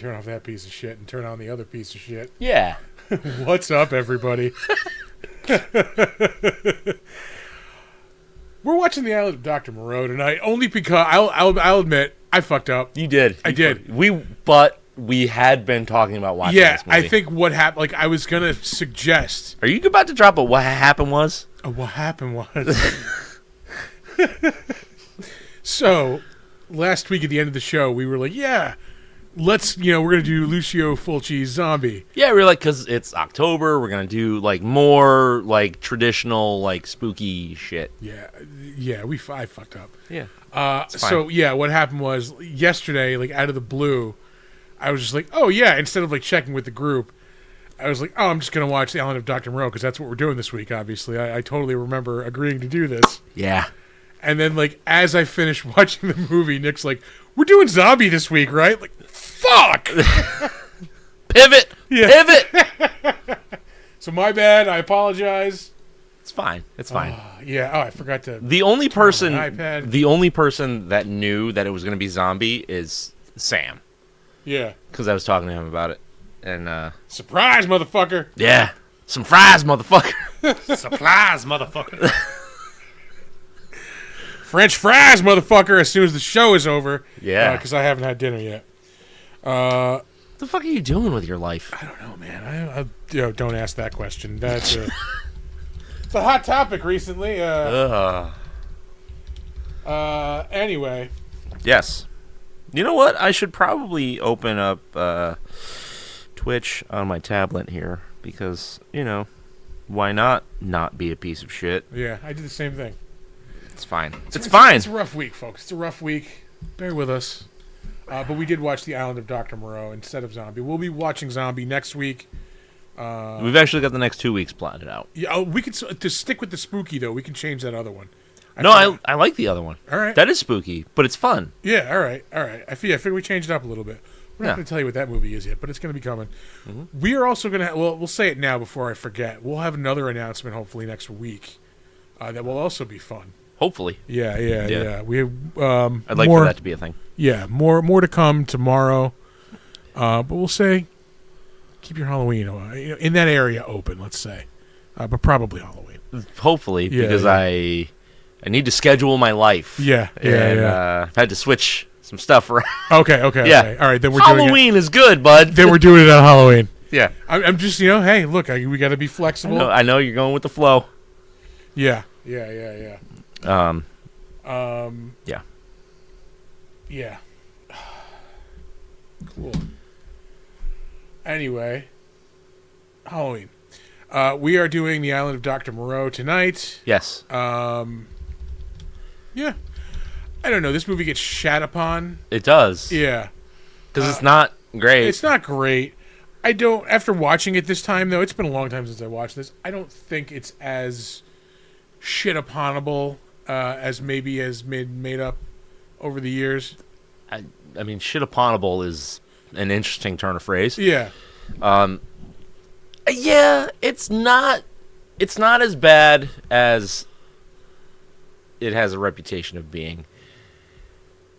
turn off that piece of shit and turn on the other piece of shit. Yeah. What's up, everybody? We're watching The Island of Dr. Moreau tonight, only because I'll admit I fucked up. You did. I did. But we had been talking about watching this movie. I think what happened, like I was gonna suggest. Are you about to drop a what happened was? What happened was. So, last week at the end of the show, we were like, yeah, let's, we're going to do Lucio Fulci's Zombie. Yeah, we were like, because it's October, we're going to do, like, more, like, traditional, like, spooky shit. Yeah, I fucked up. Yeah. So, what happened was, yesterday, like, out of the blue, I was just like, oh, yeah, instead of, like, checking with the group, I was like, oh, I'm just going to watch The Island of Dr. Moreau, because that's what we're doing this week, obviously. I totally remember agreeing to do this. Yeah. And then, like, as I finished watching the movie, Nick's like, we're doing Zombie this week, right? Like, fuck! Pivot! Yeah. Pivot! So my bad. I apologize. It's fine. It's fine. I forgot to... The only person that knew that it was going to be Zombie is Sam. Yeah. Because I was talking to him about it. And, surprise, motherfucker! Yeah. Some fries, motherfucker. Supplies, motherfucker. French fries, motherfucker, as soon as the show is over. Yeah. Because I haven't had dinner yet. What the fuck are you doing with your life? I don't know, man. I don't ask that question. That's it's a hot topic recently. Anyway. Yes. You know what? I should probably open up Twitch on my tablet here because, why not be a piece of shit? Yeah, I did the same thing. It's fine. It's fine. It's a rough week, folks. It's a rough week. Bear with us. But we did watch The Island of Dr. Moreau instead of Zombie. We'll be watching Zombie next week. We've actually got the next 2 weeks plotted out. Yeah, we could to stick with the spooky though. We can change that other one. I like the other one. All right, that is spooky, but it's fun. Yeah, all right. I figure we changed it up a little bit. We're not going to tell you what that movie is yet, but it's going to be coming. Mm-hmm. We are also going to. We'll say it now before I forget. We'll have another announcement hopefully next week that will also be fun. Hopefully. Yeah. We have. I'd like for that to be a thing. Yeah, more to come tomorrow. But we'll say, keep your Halloween in that area open. Let's say, but probably Halloween. Hopefully, because I need to schedule my life. Yeah. I've had to switch some stuff around. Okay. Yeah. Okay. All right. Then we're Halloween is good, bud. Then we're doing it on Halloween. Yeah. I'm just hey, look, we got to be flexible. I know you're going with the flow. Yeah. Yeah. Cool. Anyway, Halloween. We are doing The Island of Dr. Moreau tonight. Yes. Yeah. I don't know. This movie gets shat upon. It does. Yeah. Because it's not great. It's not great. I don't. After watching it this time, though, it's been a long time since I watched this. I don't think it's as shit uponable as maybe has made up over the years. I mean, shit uponable is an interesting turn of phrase. Yeah. Yeah, it's not as bad as it has a reputation of being.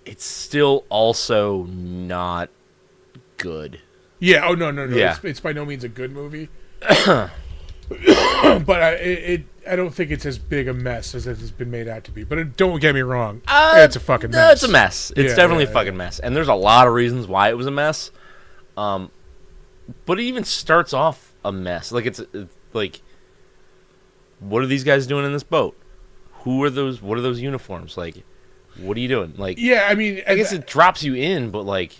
It's still also not good. Yeah. Oh no. Yeah. It's by no means a good movie. But I don't think it's as big a mess as it's been made out to be. But don't get me wrong, it's a fucking mess. No, it's a mess. It's definitely a fucking mess. And there's a lot of reasons why it was a mess. But it even starts off a mess. Like it's like, what are these guys doing in this boat? Who are those? What are those uniforms? Like, what are you doing? Like, yeah, I mean, I guess it drops you in, but like,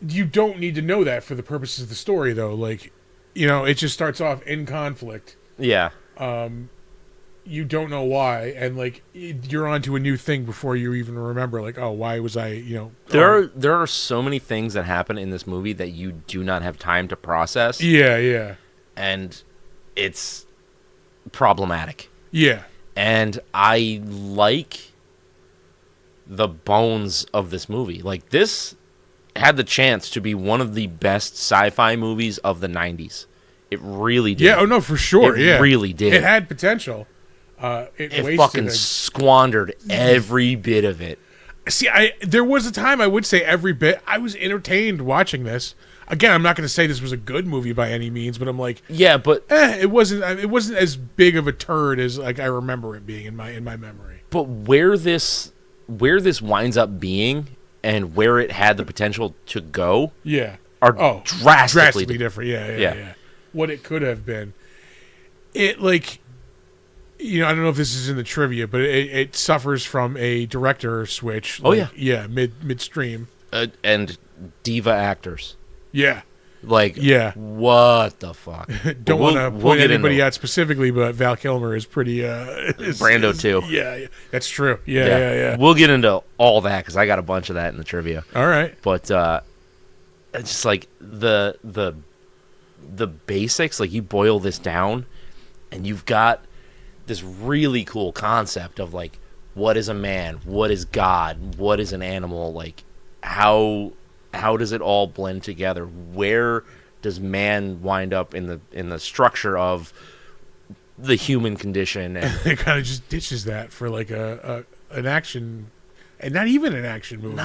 you don't need to know that for the purposes of the story, though. Like, it just starts off in conflict. Yeah. You don't know why, and like you're onto a new thing before you even remember. Like, oh, why was I? There are so many things that happen in this movie that you do not have time to process. Yeah. And it's problematic. Yeah. And I like the bones of this movie. Like, this had the chance to be one of the best sci-fi movies of the 90s. It really did. Yeah, oh no, for sure. It really did. It had potential. It fucking squandered every bit of it. See, there was a time I would say every bit I was entertained watching this. Again, I'm not going to say this was a good movie by any means, but I'm like, Yeah, but it wasn't as big of a turd as like I remember it being in my memory. but where this winds up being and where it had the potential to go Yeah. are drastically different. Yeah. What it could have been. It like, I don't know if this is in the trivia, but it suffers from a director switch. Midstream. And diva actors. Yeah. Like, what the fuck? Don't want to point anybody out specifically, but Val Kilmer is pretty. Brando too. Yeah, that's true. Yeah. We'll get into all that because I got a bunch of that in the trivia. All right, but it's just like the basics. Like you boil this down, and you've got this really cool concept of like, what is a man? What is God? What is an animal? Like how does it all blend together? Where does man wind up in the structure of the human condition? And it kind of just ditches that for like an action, and not even an action movie.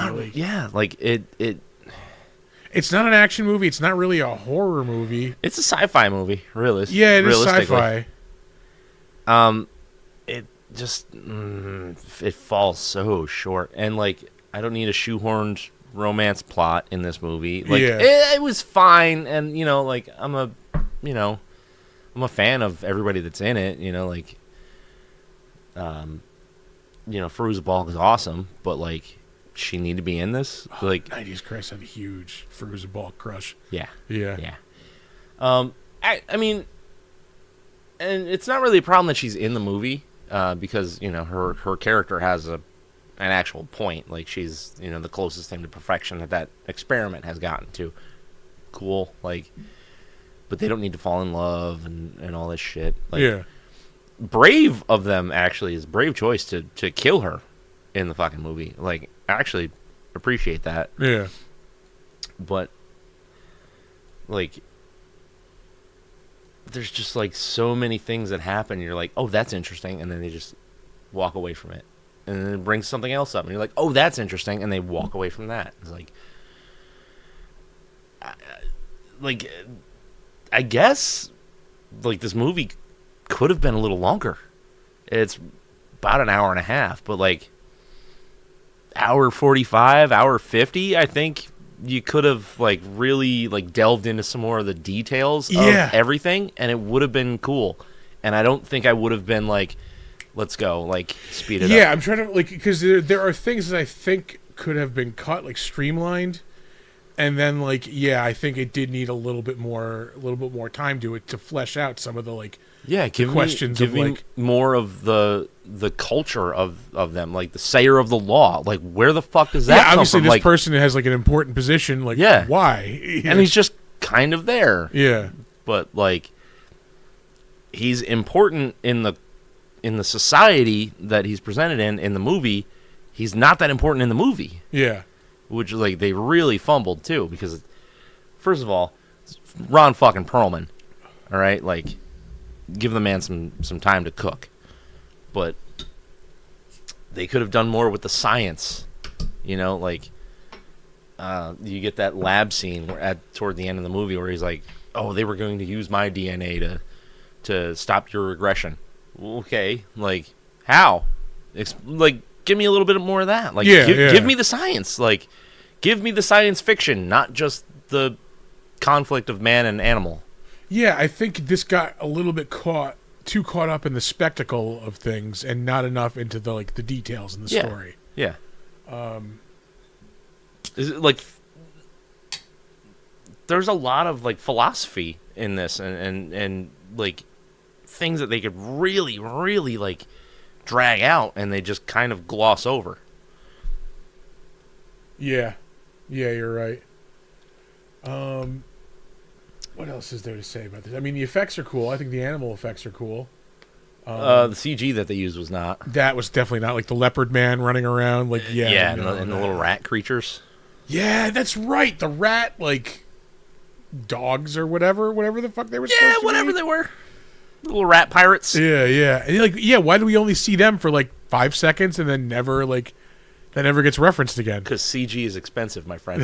It's not an action movie. It's not really a horror movie. It's a sci-fi movie, really. Yeah, it is sci-fi. It just it falls so short, and like I don't need a shoehorned romance plot in this movie. Like it was fine, and like I'm a fan of everybody that's in it. Like Fairuza Balk is awesome, but like she need to be in this. Like 90s Chris had a huge Fairuza Balk crush. Yeah. I mean, and it's not really a problem that she's in the movie because her character has an actual point. Like she's the closest thing to perfection that experiment has gotten to. Cool. Like, but they don't need to fall in love and all this shit. Like, brave of them actually is a brave choice to kill her in the fucking movie. Like, I actually appreciate that. Yeah. But like, there's just like so many things that happen. You're like, oh, that's interesting, and then they just walk away from it, and then it brings something else up, and you're like, oh, that's interesting, and they walk away from that. It's like, I guess, like this movie could have been a little longer. It's about an hour and a half, but like, hour 45, hour 50, I think you could have like really like delved into some more of the details of everything, and it would have been cool. And I don't think I would have been like, let's go, like speed it up. Yeah, I'm trying to like, because there are things that I think could have been cut, like streamlined, and then like I think it did need a little bit more time to flesh out some of the like questions give me more of the culture of them, like the sayer of the law. Like, where the fuck does that come obviously from? This person has like an important position. Like, why? And he's just kind of there. Yeah, but like, he's important in the society that he's presented in the movie. He's not that important in the movie. Yeah, which like they really fumbled too, because first of all, Ron fucking Perlman. All right, like, give the man some time to cook. But they could have done more with the science, like you get that lab scene toward the end of the movie where he's like, "Oh, they were going to use my DNA to stop your regression." Okay, like how? Like, give me a little bit more of that. Like, give me the science. Like, give me the science fiction, not just the conflict of man and animal. Yeah, I think this got a little bit too caught up in the spectacle of things and not enough into the like the details in the story. Yeah. Is it like there's a lot of like philosophy in this and like things that they could really, really like drag out and they just kind of gloss over. Yeah, you're right. What else is there to say about this? I mean, the effects are cool. I think the animal effects are cool. The CG that they used was not. That was definitely not like the leopard man running around. Like, and the little rat creatures. Yeah, that's right. The rat, like, dogs or whatever the fuck they were supposed to be. Yeah, whatever they were. Little rat pirates. Yeah. And like, why do we only see them for like 5 seconds and then never like that never gets referenced again. Because CG is expensive, my friend.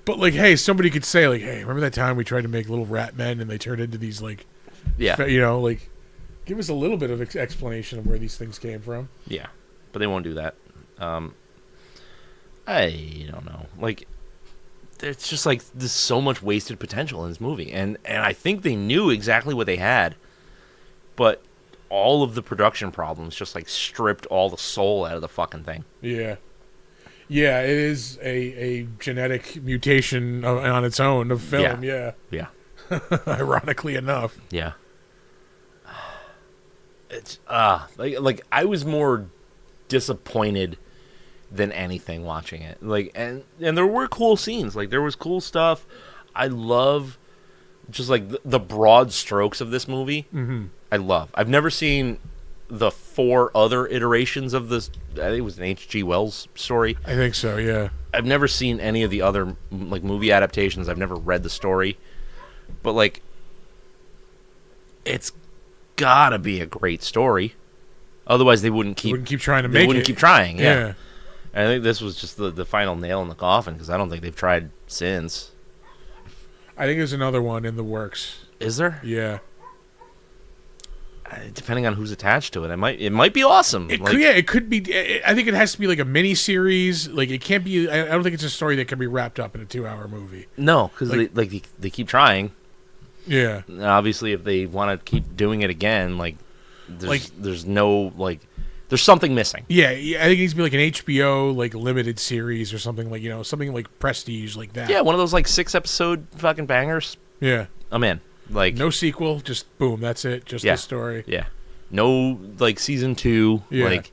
But like, hey, somebody could say like, hey, remember that time we tried to make little rat men and they turned into these like, like, give us a little bit of explanation of where these things came from. Yeah, but they won't do that. I don't know. Like, it's just like there's so much wasted potential in this movie, and I think they knew exactly what they had, but all of the production problems just like stripped all the soul out of the fucking thing. Yeah, it is a genetic mutation on its own of film. Yeah. Ironically enough. Yeah. It's like I was more disappointed than anything watching it. Like, and there were cool scenes. Like, there was cool stuff. I love just like the broad strokes of this movie. Mm-hmm. I've never seen the 4 other iterations of this. I think it was an H.G. Wells story. I think so. Yeah. I've never seen any of the other like movie adaptations. I've never read the story, but like, it's gotta be a great story. Otherwise, they wouldn't keep trying to make it. They wouldn't keep trying. Yeah. And I think this was just the final nail in the coffin, because I don't think they've tried since. I think there's another one in the works. Is there? Yeah. Depending on who's attached to it, it might be awesome. It could be. I think it has to be like a mini series. Like, it can't be. I don't think it's a story that can be wrapped up in a 2-hour movie. No, because they keep trying. Yeah. And obviously, if they want to keep doing it again, there's something missing. Yeah, I think it needs to be like an HBO like limited series or something, like, something like Prestige, like that. Yeah, one of those like 6-episode fucking bangers. Yeah, I'm in. Like, no sequel, just boom, that's it, just the story. Yeah, no like season 2. Yeah. Like,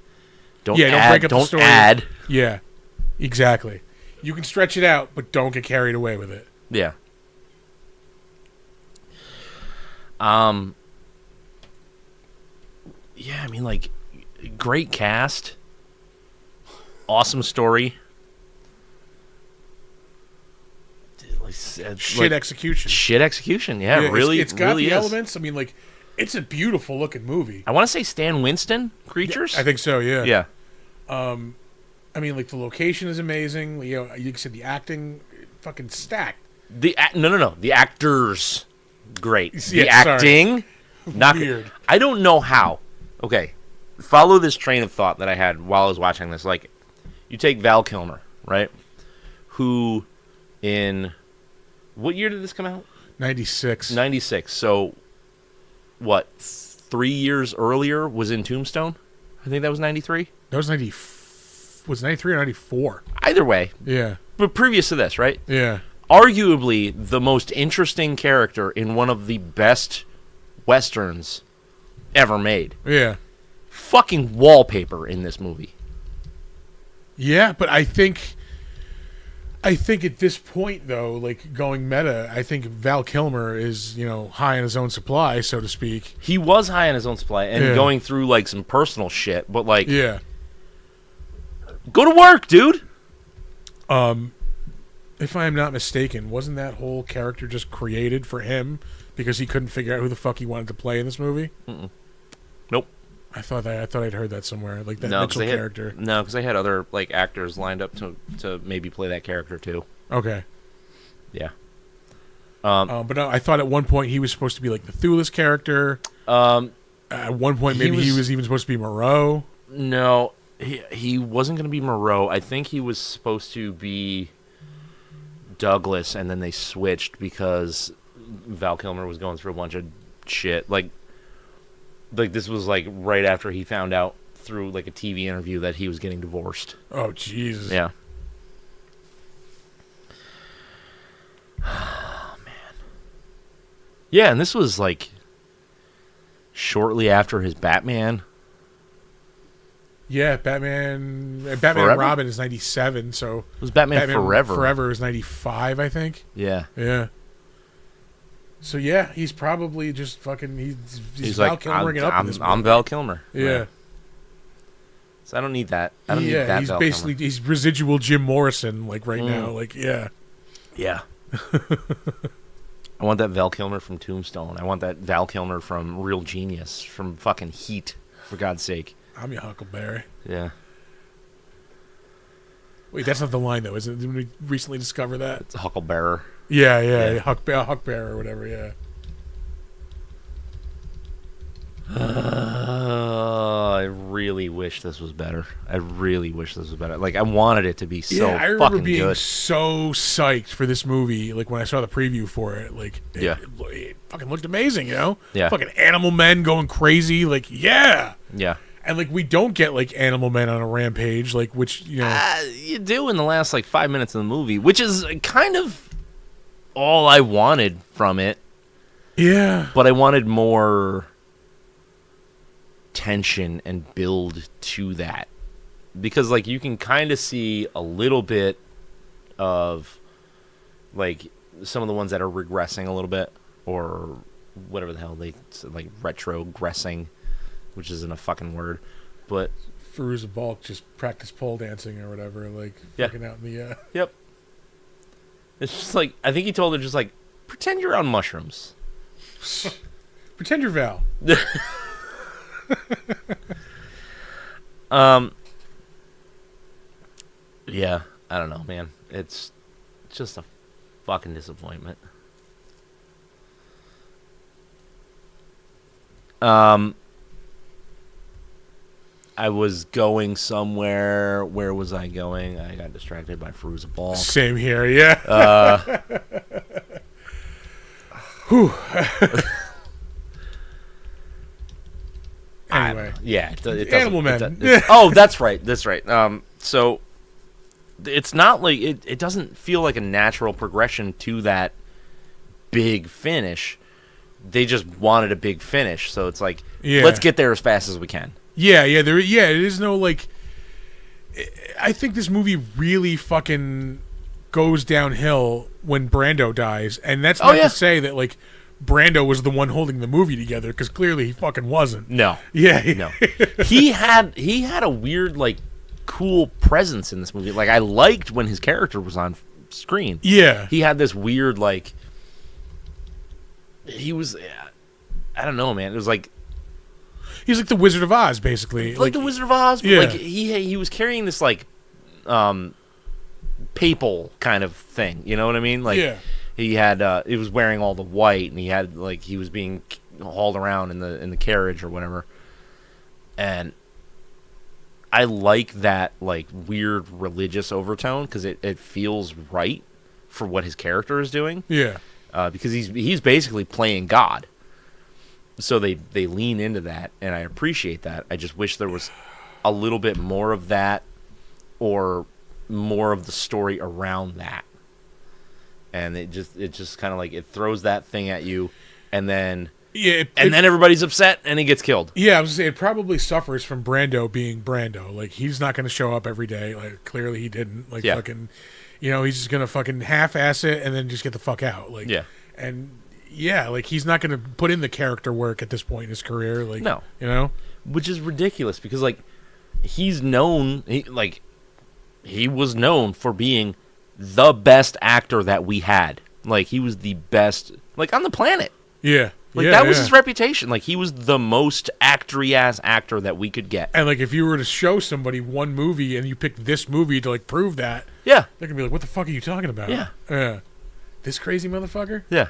don't break up the story. Add. Yeah, exactly. You can stretch it out, but don't get carried away with it. Yeah. Yeah, I mean, like, great cast, awesome story, shit execution. Yeah, really, it's got really the is. elements. I mean, like, it's a beautiful looking movie. I want to say Stan Winston creatures. Yeah, I think so. Yeah. Yeah. I mean, like, the location is amazing. You said the acting, fucking stacked. No. The actors, great. Yeah, the acting, not weird. I don't know how. Okay, follow this train of thought that I had while I was watching this. Like, you take Val Kilmer, right? Who, in what year did this come out? 96. 96. So, what? 3 years earlier was in Tombstone. I think that was 93. That was 90. Was 93 or 94? Either way. Yeah. But previous to this, right? Yeah. Arguably the most interesting character in one of the best westerns ever made. Yeah. Fucking wallpaper in this movie. Yeah, but I think at this point, though, like, going meta, I think Val Kilmer is, high in his own supply, so to speak. He was high in his own supply and going through like some personal shit, but like, yeah, go to work, dude. If I am not mistaken, wasn't that whole character just created for him because he couldn't figure out who the fuck he wanted to play in this movie? Mm-mm. Nope. I thought I'd heard that somewhere, like that Mitchell character. No, because they had other like actors lined up to maybe play that character too. Okay. Yeah. But no, I thought at one point he was supposed to be like the Thulis character. At one point, maybe he was even supposed to be Moreau. No, he wasn't going to be Moreau. I think he was supposed to be Douglas, and then they switched because Val Kilmer was going through a bunch of shit. Like this was like right after he found out through like a TV interview that he was getting divorced. Oh, Jesus. Yeah. Oh, man. Yeah, and this was like shortly after his Batman. Yeah, Batman and Robin is 97, so it was Batman Forever. Forever is 95, I think. Yeah. Yeah. So yeah, he's probably just fucking he's Val like, Kilmer it up in this movie. I'm Val Kilmer. Yeah. So I don't need that. I don't need that. He's Val basically Kilmer. He's residual Jim Morrison like right now. Like, yeah. Yeah. I want that Val Kilmer from Tombstone. I want that Val Kilmer from Real Genius, from fucking Heat, for God's sake. I'm your Huckleberry. Yeah. Wait, that's not the line though, is it? Didn't we recently discover that? It's a hucklebearer. Yeah. Huck Bear or whatever. Yeah. I really wish this was better. Like, I wanted it to be so I remember fucking being good. so psyched for this movie. Like when I saw the preview for it, like it fucking looked amazing. You know, Yeah. fucking animal men going crazy. Like Yeah. and like we don't get like animal men on a rampage. Like which You do in the last, like, 5 minutes of the movie, which is kind of all I wanted from it. Yeah. But I wanted more tension and build to that, because like you can kind of see a little bit of like some of the ones that are regressing a little bit, or whatever the hell they like, retrogressing, which isn't a fucking word, but Firuza Balk just practiced pole dancing or whatever, like fucking out in the Yep. It's just like, I think he told her, just like, pretend you're on mushrooms. pretend you're Val. Yeah, I don't know, man. It's just a fucking disappointment. I was going somewhere. Where was I going? I got distracted by Firuza Balk. Same here, yeah. Whew. Anyway, yeah, it doesn't, Animal Men. Oh, that's right. So it's not like it doesn't feel like a natural progression to that big finish. They just wanted a big finish, so it's like, let's get there as fast as we can. Yeah. It is no like. I think this movie really fucking goes downhill when Brando dies, and that's not to say that like Brando was the one holding the movie together, because clearly he fucking wasn't. No. Yeah. No. He had a weird, like, cool presence in this movie. Like, I liked when his character was on screen. Yeah. He had this weird, like, he was, I don't know, man. It was like, he's like the Wizard of Oz, basically. like the Wizard of Oz, but yeah. like he was carrying this, like, papal kind of thing. You know what I mean? Like, yeah. he had he was wearing all the white, and he had, like, he was being hauled around in the carriage or whatever. And I like that, like, weird religious overtone, because it feels right for what his character is doing. Yeah. Because he's basically playing God. So they lean into that, and I appreciate that. I just wish there was a little bit more of that, or more of the story around that. And it just kind of like, it throws that thing at you, and then then everybody's upset, and he gets killed. Yeah, I was gonna say, it probably suffers from Brando being Brando. Like, he's not gonna show up every day. Like, clearly he didn't. Like, fucking, he's just gonna fucking half-ass it and then just get the fuck out. Like, and like, he's not gonna put in the character work at this point in his career. Like, no, which is ridiculous, because like, he's known, he was known for being the best actor that we had. Like, he was the best, like, on the planet. Yeah. Like, that was his reputation. Like, he was the most actory-ass actor that we could get. And, like, if you were to show somebody one movie and you picked this movie to, like, prove that, yeah, they're going to be like, what the fuck are you talking about? Yeah. This crazy motherfucker? Yeah.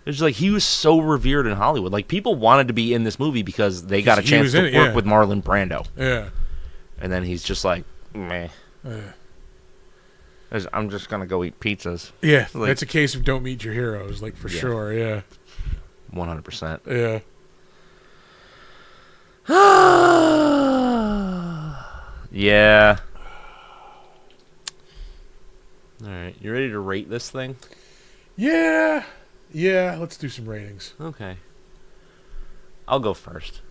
It's like, he was so revered in Hollywood. Like, people wanted to be in this movie because they got a chance to work with Marlon Brando. Yeah. And then he's just like, meh. I'm just going to go eat pizzas. Yeah, like, that's a case of don't meet your heroes, like, for sure, yeah. 100%. Yeah. Yeah. All right, you ready to rate this thing? Yeah, let's do some ratings. Okay. I'll go first.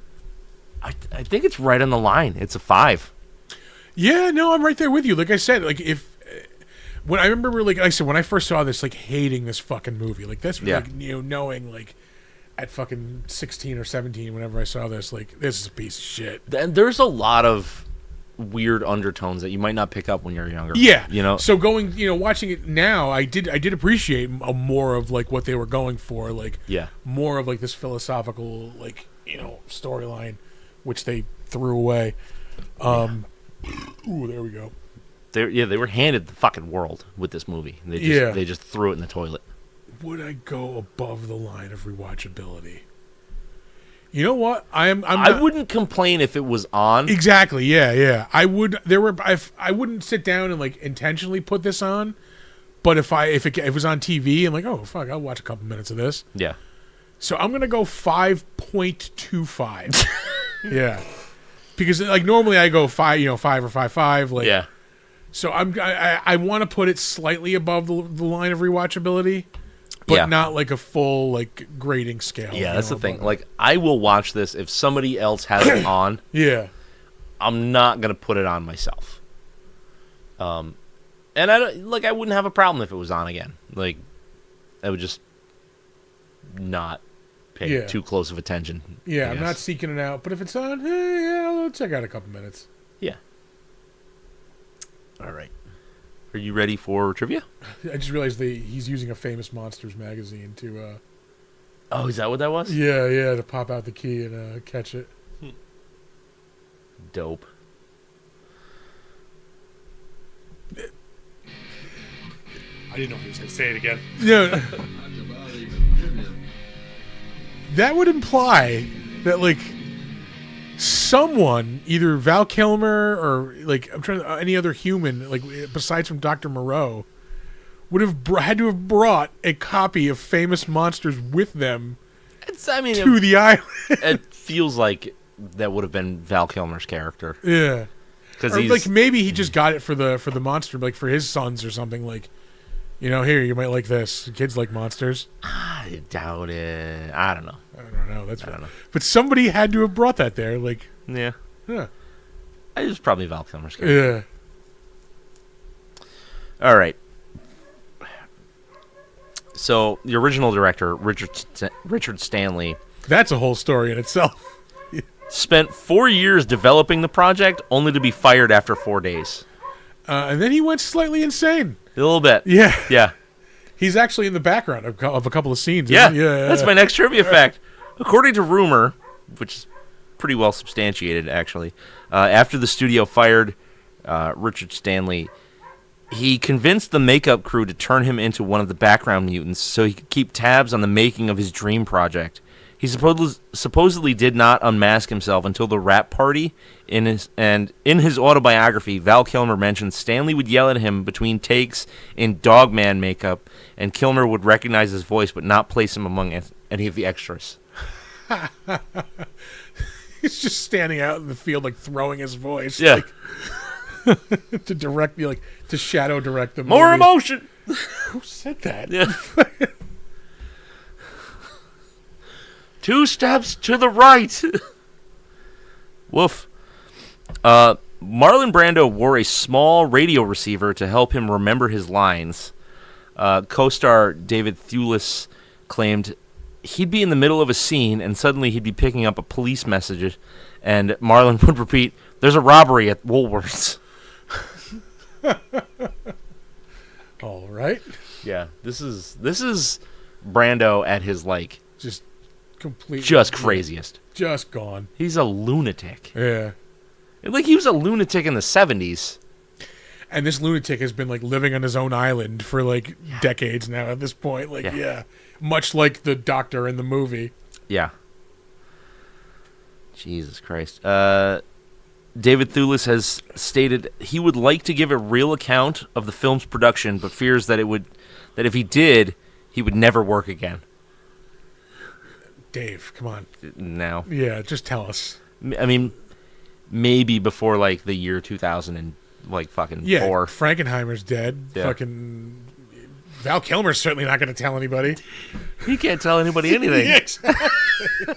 I think it's right on the line. It's a 5. Yeah, no, I'm right there with you. Like I said, like, when I remember, like I said, when I first saw this, like, hating this fucking movie, like, that's like, knowing, like, at fucking 16 or 17, whenever I saw this, like, this is a piece of shit. And there's a lot of weird undertones that you might not pick up when you're younger. Yeah, So going, watching it now, I did appreciate more of, like, what they were going for, like, more of, like, this philosophical, like, storyline, which they threw away. Ooh, there we go. They were handed the fucking world with this movie. They just threw it in the toilet. Would I go above the line of rewatchability? You know what? I wouldn't complain if it was on. Exactly. Yeah. I would. I wouldn't sit down and like intentionally put this on. But if it was on TV, I'm like, oh fuck, I'll watch a couple minutes of this. Yeah. So I'm gonna go 5.25. Yeah. Because like normally I go 5 or 5.5. Like, yeah. So I want to put it slightly above the line of rewatchability. But not like a full like grading scale. Yeah, that's the thing. Like, I will watch this if somebody else has it on. Yeah. I'm not gonna put it on myself. And I wouldn't have a problem if it was on again. Like, I would just not pay too close of attention. Yeah, I'm not seeking it out. But if it's on, I'll check out a couple minutes. Yeah. All right. Are you ready for trivia? I just realized he's using a Famous Monsters magazine to... oh, is that what that was? Yeah, to pop out the key and catch it. Dope. I didn't know if he was going to say it again. Yeah. That would imply that, like, someone, either Val Kilmer or, like, any other human, like, besides from Dr. Moreau, would have had to have brought a copy of Famous Monsters with them to the island. It feels like that would have been Val Kilmer's character. Yeah. Because like, maybe he just got it for the monster, like, for his sons or something, like, here, you might like this. Kids like monsters. I doubt it. I don't know. I don't know. But somebody had to have brought that there. Like, yeah. Yeah. It was probably Val Kilmer's character. Yeah. All right. So the original director, Richard Stanley. That's a whole story in itself. Spent 4 years developing the project, only to be fired after 4 days. And then he went slightly insane. A little bit. Yeah. Yeah. He's actually in the background of a couple of scenes. Yeah. Yeah. That's my next trivia fact. According to rumor, which is pretty well substantiated, actually, after the studio fired Richard Stanley, he convinced the makeup crew to turn him into one of the background mutants so he could keep tabs on the making of his dream project. He supposedly did not unmask himself until the rap party. In his autobiography, Val Kilmer mentions Stanley would yell at him between takes in Dogman makeup, and Kilmer would recognize his voice but not place him among any of the extras. He's just standing out in the field, like, throwing his voice. Yeah. Like, to direct me, like, to shadow direct the movie. More emotion! Who said that? Yeah. 2 steps to the right. Woof. Marlon Brando wore a small radio receiver to help him remember his lines. Co-star David Thewlis claimed he'd be in the middle of a scene and suddenly he'd be picking up a police message, and Marlon would repeat, "There's a robbery at Woolworths." All right. Yeah, this is Brando at his, like, Just completely. just craziest. Just gone. He's a lunatic. Yeah. Like, he was a lunatic in the 70s. And this lunatic has been, like, living on his own island for, like, decades now at this point. Like, yeah. Much like the doctor in the movie. Yeah. Jesus Christ. David Thewlis has stated he would like to give a real account of the film's production, but fears that if he did, he would never work again. Dave, come on. No. Yeah, just tell us. I mean, maybe before, like, the year 2000 and, like, fucking 4. Frankenheimer's dead. Yeah. Fucking Val Kilmer's certainly not going to tell anybody. He can't tell anybody anything. Yeah, exactly.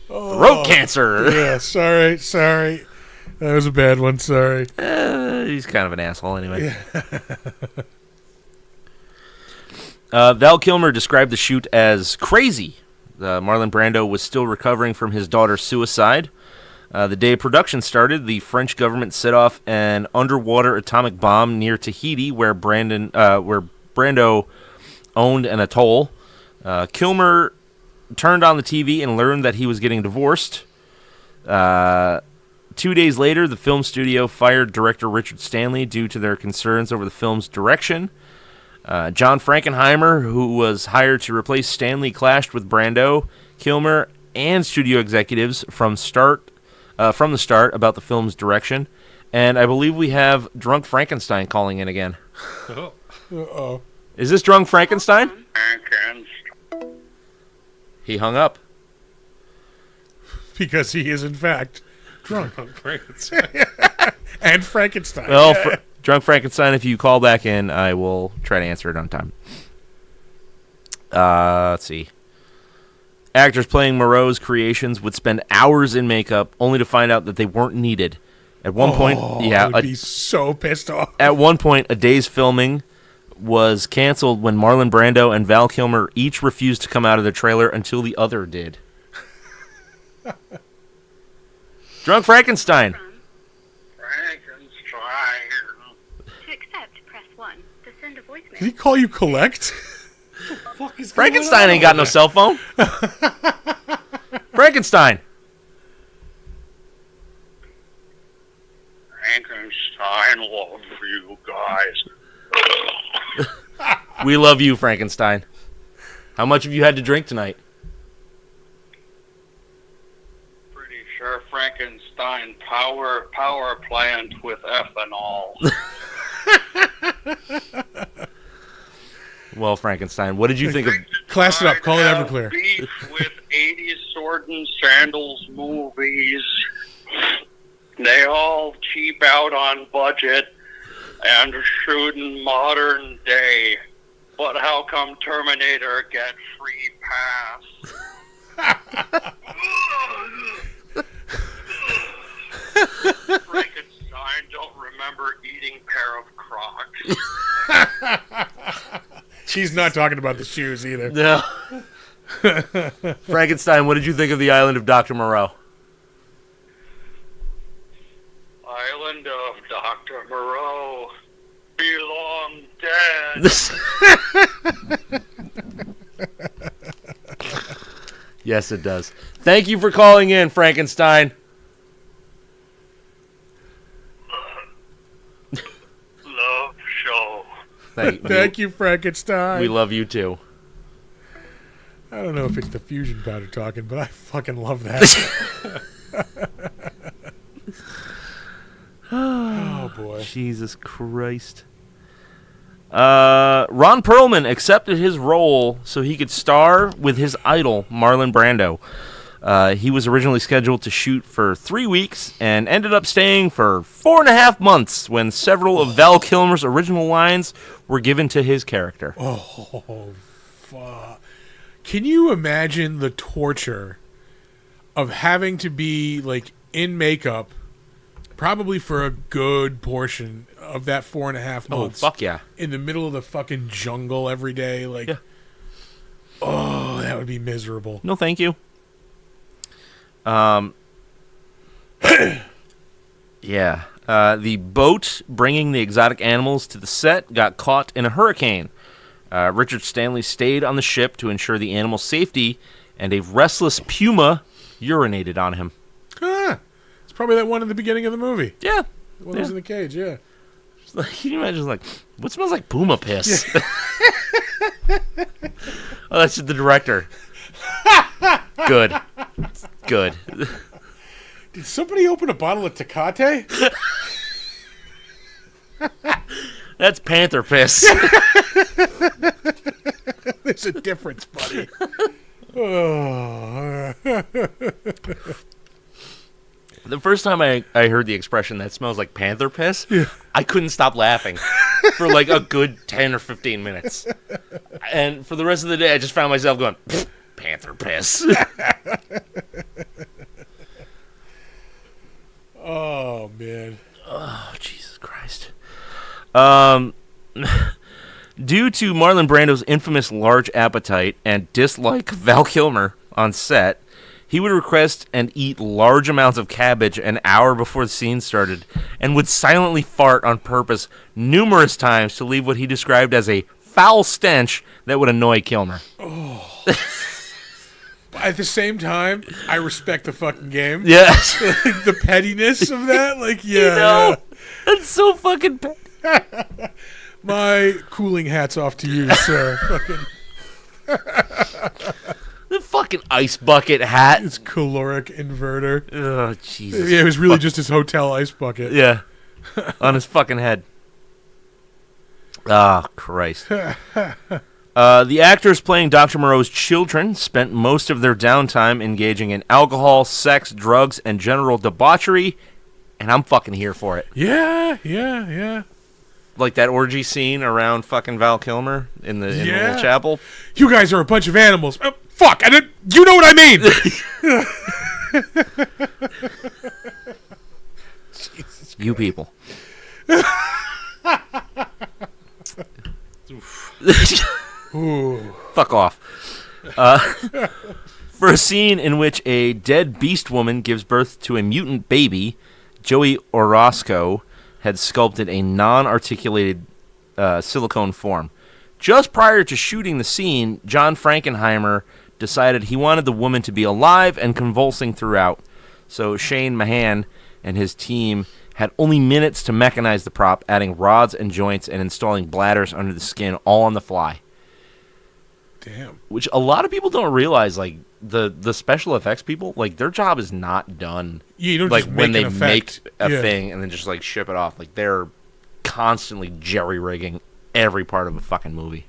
Throat cancer. Yeah, sorry. That was a bad one, sorry. He's kind of an asshole anyway. Yeah. Val Kilmer described the shoot as crazy. Marlon Brando was still recovering from his daughter's suicide. The day production started, the French government set off an underwater atomic bomb near Tahiti, where Brando owned an atoll. Kilmer turned on the TV and learned that he was getting divorced. To 2 days later, the film studio fired director Richard Stanley due to their concerns over the film's direction. John Frankenheimer, who was hired to replace Stanley, clashed with Brando, Kilmer, and studio executives from the start about the film's direction. And I believe we have Drunk Frankenstein calling in again. Oh. Uh-oh. Is this Drunk Frankenstein? He hung up. Because he is, in fact, drunk. Frankenstein. And Frankenstein. Well, Drunk Frankenstein, if you call back in, I will try to answer it on time. Let's see. Actors playing Moreau's creations would spend hours in makeup only to find out that they weren't needed. At one point, I would be so pissed off. At one point, a day's filming was canceled when Marlon Brando and Val Kilmer each refused to come out of the trailer until the other did. Drunk Frankenstein. To accept, press 1. To send a voicemail. Did he call you collect? Frankenstein ain't got no cell phone. Frankenstein. Frankenstein, love you guys. We love you, Frankenstein. How much have you had to drink tonight? Pretty sure Frankenstein power plant with ethanol. Well, Frankenstein, what did you think of... Class it up. Call it Have Everclear. Beef with 80s sword and sandals movies. They all cheap out on budget and shoot in modern day. But how come Terminator get free pass? Frankenstein don't remember eating pair of Crocs. She's not talking about the shoes either. No. Frankenstein, what did you think of the island of Dr. Moreau? Island of Dr. Moreau belong dead. Yes, it does. Thank you for calling in, Frankenstein. Love show. Thank you, Frankenstein. We love you too. I don't know if it's the fusion powder talking, but I fucking love that. Oh, boy. Jesus Christ. Ron Perlman accepted his role so he could star with his idol, Marlon Brando. He was originally scheduled to shoot for 3 weeks and ended up staying for 4.5 months when several of Val Kilmer's original lines were given to his character. Oh, fuck. Can you imagine the torture of having to be, like, in makeup probably for a good portion of that 4.5 months? Oh, fuck yeah. In the middle of the fucking jungle every day. Like, yeah. Oh, that would be miserable. No, thank you. Yeah. The boat bringing the exotic animals to the set got caught in a hurricane. Richard Stanley stayed on the ship to ensure the animal's safety, and a restless puma urinated on him. Ah, it's probably that one in the beginning of the movie. Yeah. The one that was in the cage, yeah. Can you imagine, like, what smells like puma piss? Yeah. Oh, that's the director. Good. Good. Did somebody open a bottle of Tecate? That's panther piss. There's a difference, buddy. Oh. The first time I heard the expression, that smells like panther piss, yeah. I couldn't stop laughing for like a good 10 or 15 minutes. And for the rest of the day, I just found myself going, panther piss. Oh, man. Oh, Jesus Christ. Due to Marlon Brando's infamous large appetite and dislike of Val Kilmer on set, he would request and eat large amounts of cabbage an hour before the scene started and would silently fart on purpose numerous times to leave what he described as a foul stench that would annoy Kilmer. Oh. At the same time, I respect the fucking game. Yes. The pettiness of that, like, yeah. You know? That's so fucking My cooling hat's off to you, sir. The fucking ice bucket hat. His caloric inverter. Oh, Jesus. Yeah, it was really just his hotel ice bucket. Yeah. On his fucking head. Ah, Christ. The actors playing Dr. Moreau's children spent most of their downtime engaging in alcohol, sex, drugs, and general debauchery, and I'm fucking here for it. Yeah. Like that orgy scene around fucking Val Kilmer in the little chapel. You guys are a bunch of animals. Fuck, you know what I mean. You people. Ooh. Fuck off. For a scene in which a dead beast woman gives birth to a mutant baby, Joey Orozco had sculpted a non-articulated silicone form. Just prior to shooting the scene, John Frankenheimer decided he wanted the woman to be alive and convulsing throughout. So Shane Mahan and his team had only minutes to mechanize the prop, adding rods and joints and installing bladders under the skin all on the fly. Damn. Which a lot of people don't realize, like, the special effects people, like, their job is not done. Yeah, you don't like, just when make they an make effect. a thing and then just, like, ship it off. Like, they're constantly jerry-rigging every part of a fucking movie.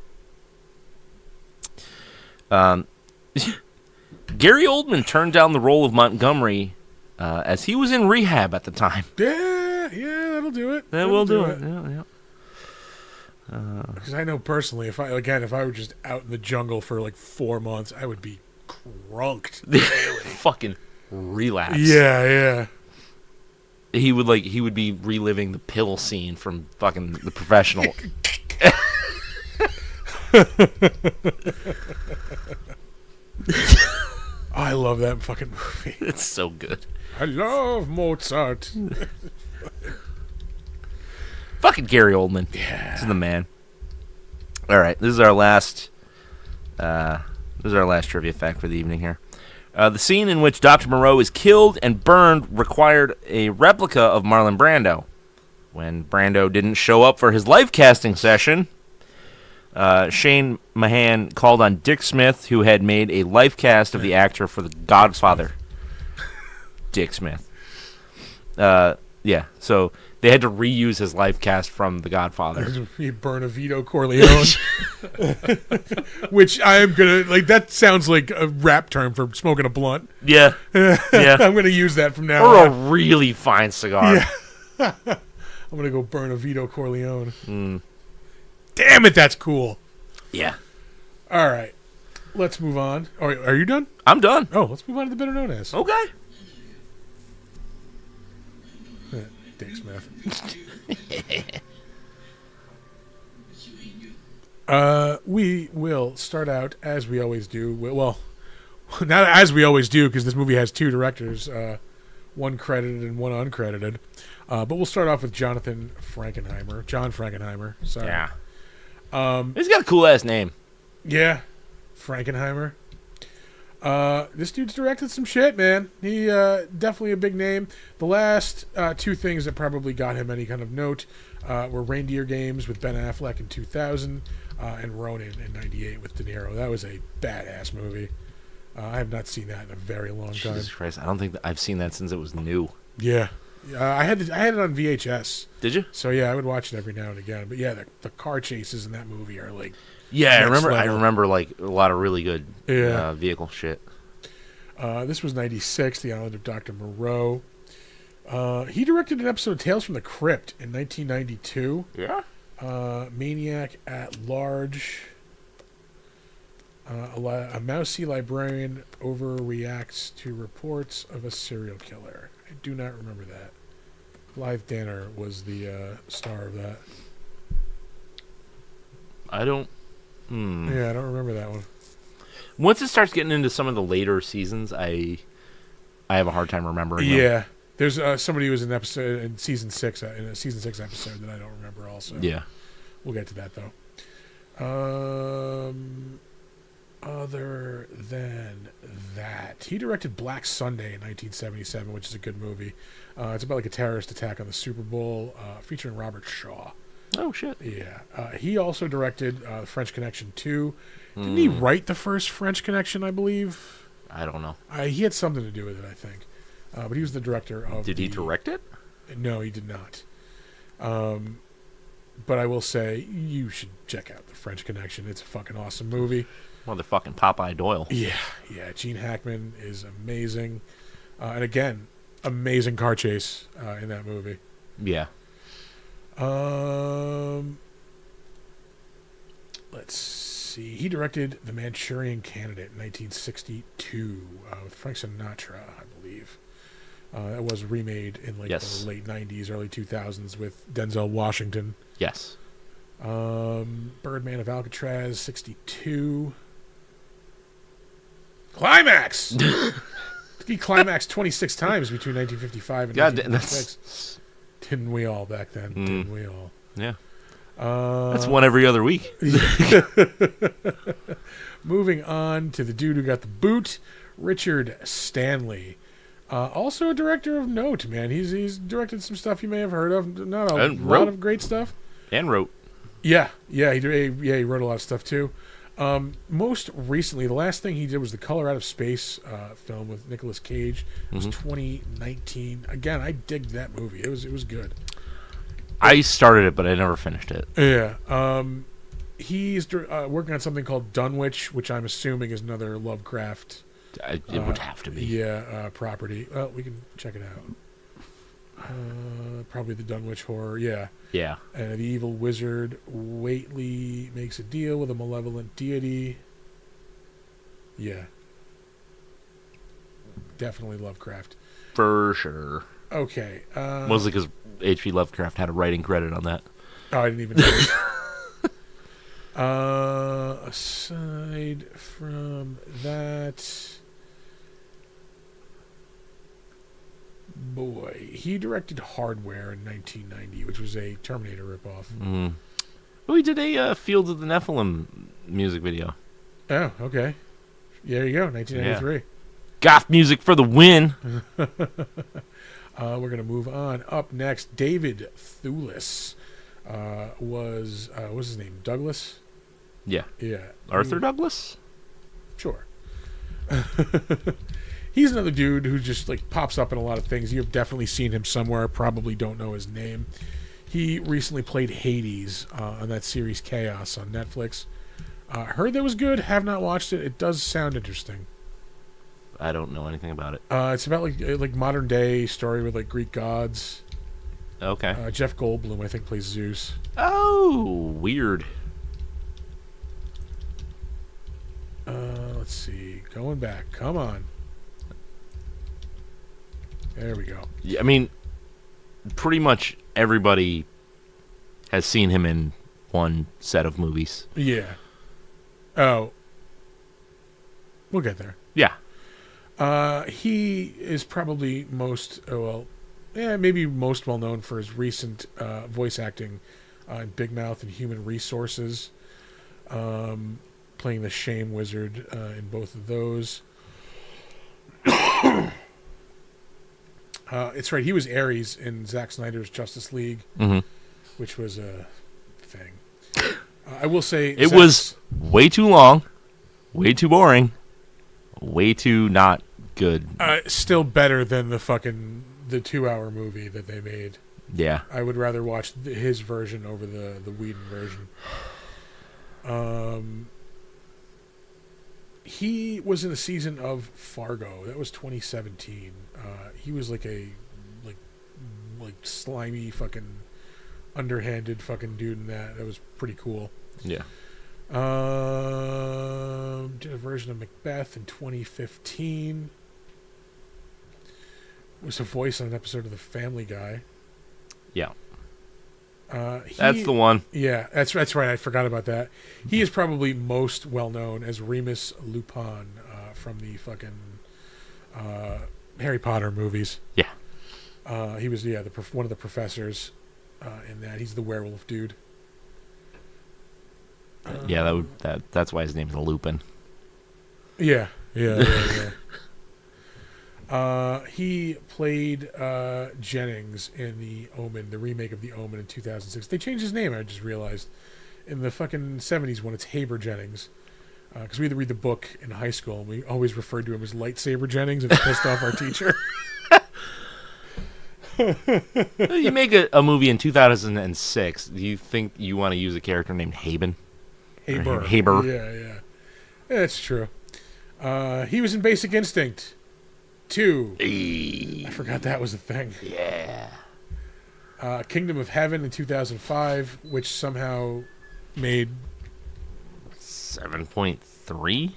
Gary Oldman turned down the role of Montgomery as he was in rehab at the time. Yeah, that'll do it. That will do it. Yeah. Because I know personally, if I were just out in the jungle for like 4 months, I would be crunked. Fucking relapse. Yeah. He would be reliving the pill scene from fucking The Professional. I love that fucking movie. It's so good. I love Mozart. Fucking Gary Oldman. Yeah. This is the man. All right, this is our last trivia fact for the evening here. The scene in which Dr. Moreau is killed and burned required a replica of Marlon Brando. When Brando didn't show up for his live casting session, Shane Mahan called on Dick Smith, who had made a life cast of the actor for The Godfather. Dick Smith. Yeah, so they had to reuse his life cast from The Godfather. You burn a Vito Corleone. Which I am going to, like, that sounds like a rap term for smoking a blunt. Yeah. Yeah. I'm going to use that from now Or on. a really fine cigar. Yeah. I'm going to go burn a Vito Corleone. Damn it, that's cool. Yeah. All right. Let's move on. Oh, are you done? I'm done. Oh, let's move on to the better known as. Okay. Dick Smith. We will start out as we always do. Well, not as we always do, because this movie has two directors, one credited and one uncredited. But we'll start off with John Frankenheimer. Sorry. Yeah. He's got a cool ass name. Yeah, Frankenheimer. This dude's directed some shit, man. He definitely a big name. The last two things that probably got him any kind of note were Reindeer Games with Ben Affleck in 2000 and Ronin in 98 with De Niro. That was a badass movie. I have not seen that in a very long time. Jesus Christ, I don't think I've seen that since it was new. Yeah. I had it on VHS. Did you? So yeah, I would watch it every now and again. But yeah, the car chases in that movie are like Yeah, next I level. remember like a lot of really good Yeah. vehicle shit. This was 96, The Island of Dr. Moreau. He directed an episode of Tales from the Crypt in 1992. Yeah. Maniac at Large. A mousy librarian overreacts to reports of a serial killer. I do not remember that. Blythe Danner was the star of that. I don't. Yeah, I don't remember that one. Once it starts getting into some of the later seasons, I have a hard time remembering. Yeah, there's somebody who was in episode in season 6 in a season 6 episode that I don't remember. Also, Yeah. We'll get to that though. Other than He directed Black Sunday in 1977, which is a good movie. It's about like a terrorist attack on the Super Bowl, featuring Robert Shaw. Oh shit. Yeah. He also directed French Connection 2. Didn't he write the first French Connection, I believe? I don't know. He had something to do with it, I think. But he was the director of Did he direct it? No, he did not. But I will say, you should check out the French Connection. It's a fucking awesome movie. Motherfucking Popeye Doyle. Yeah. Gene Hackman is amazing. And again, amazing car chase in that movie. Yeah. Let's see. He directed The Manchurian Candidate in 1962 with Frank Sinatra, I believe. That was remade in the late 90s, early 2000s with Denzel Washington. Yes. Birdman of Alcatraz, 62. Climax! He climaxed 26 times between 1955 and 1956. Didn't we all back then? Didn't we all? Yeah. That's one every other week. Moving on to the dude who got the boot, Richard Stanley. Also a director of note, man. He's directed some stuff you may have heard of. Not a lot of great stuff. And wrote. Yeah, he wrote a lot of stuff too. Most recently, the last thing he did was the Color Out of Space film with Nicolas Cage. It was 2019. Again, I digged that movie. It was good. I started it, but I never finished it. Yeah. He's working on something called Dunwich, which I'm assuming is another Lovecraft. It would have to be. Yeah, property. Well, we can check it out. Probably the Dunwich Horror. Yeah. Yeah. And the evil wizard Whately makes a deal with a malevolent deity. Yeah. Definitely Lovecraft. For sure. Okay. Mostly because H.P. Lovecraft had a writing credit on that. Oh, I didn't even know. Aside from that, boy, he directed Hardware in 1990, which was a Terminator ripoff. Oh, he did a Fields of the Nephilim music video. Oh, okay. There you go, 1993. Yeah. Goth music for the win. We're going to move on. Up next, David Thewlis was, what's his name, Douglas? Yeah. Yeah. Arthur Douglas? Sure. He's another dude who just like pops up in a lot of things. You've definitely seen him somewhere. Probably don't know his name. He recently played Hades on that series Chaos on Netflix. Heard that was good. Have not watched it. It does sound interesting. I don't know anything about it. It's about like modern day story with like Greek gods. Okay. Jeff Goldblum, I think, plays Zeus. Oh, weird. Let's see. Going back. Come on. There we go. Yeah, I mean, pretty much everybody has seen him in one set of movies. Yeah. Oh. We'll get there. Yeah. He is probably maybe most well known for his recent voice acting in Big Mouth and Human Resources, playing the Shame Wizard in both of those. It's right. He was Ares in Zack Snyder's Justice League, which was a thing. I will say it was way too long, way too boring, way too not good. Still better than the 2-hour movie that they made. Yeah. I would rather watch his version over the Whedon version. He was in a season of Fargo. That was 2017. He was like a slimy fucking underhanded fucking dude in that. That was pretty cool. Yeah. Did a version of Macbeth in 2015. Was a voice on an episode of The Family Guy. Yeah. That's the one. Yeah, that's right. I forgot about that. He is probably most well known as Remus Lupin from the fucking Harry Potter movies. Yeah. He was one of the professors in that. He's the werewolf dude. Yeah, that's why his name's Lupin. Yeah. He played Jennings in the Omen, the remake of the Omen in 2006. They changed his name. I just realized in the fucking 70s one, it's Haber Jennings. Because we had to read the book in high school, and we always referred to him as Lightsaber Jennings, and it pissed off our teacher. You make a movie in 2006. Do you think you want to use a character named Haben? Haber. Haber. Yeah, that's true. He was in Basic Instinct 2. I forgot that was a thing. Yeah. Kingdom of Heaven in 2005, which somehow made 7.3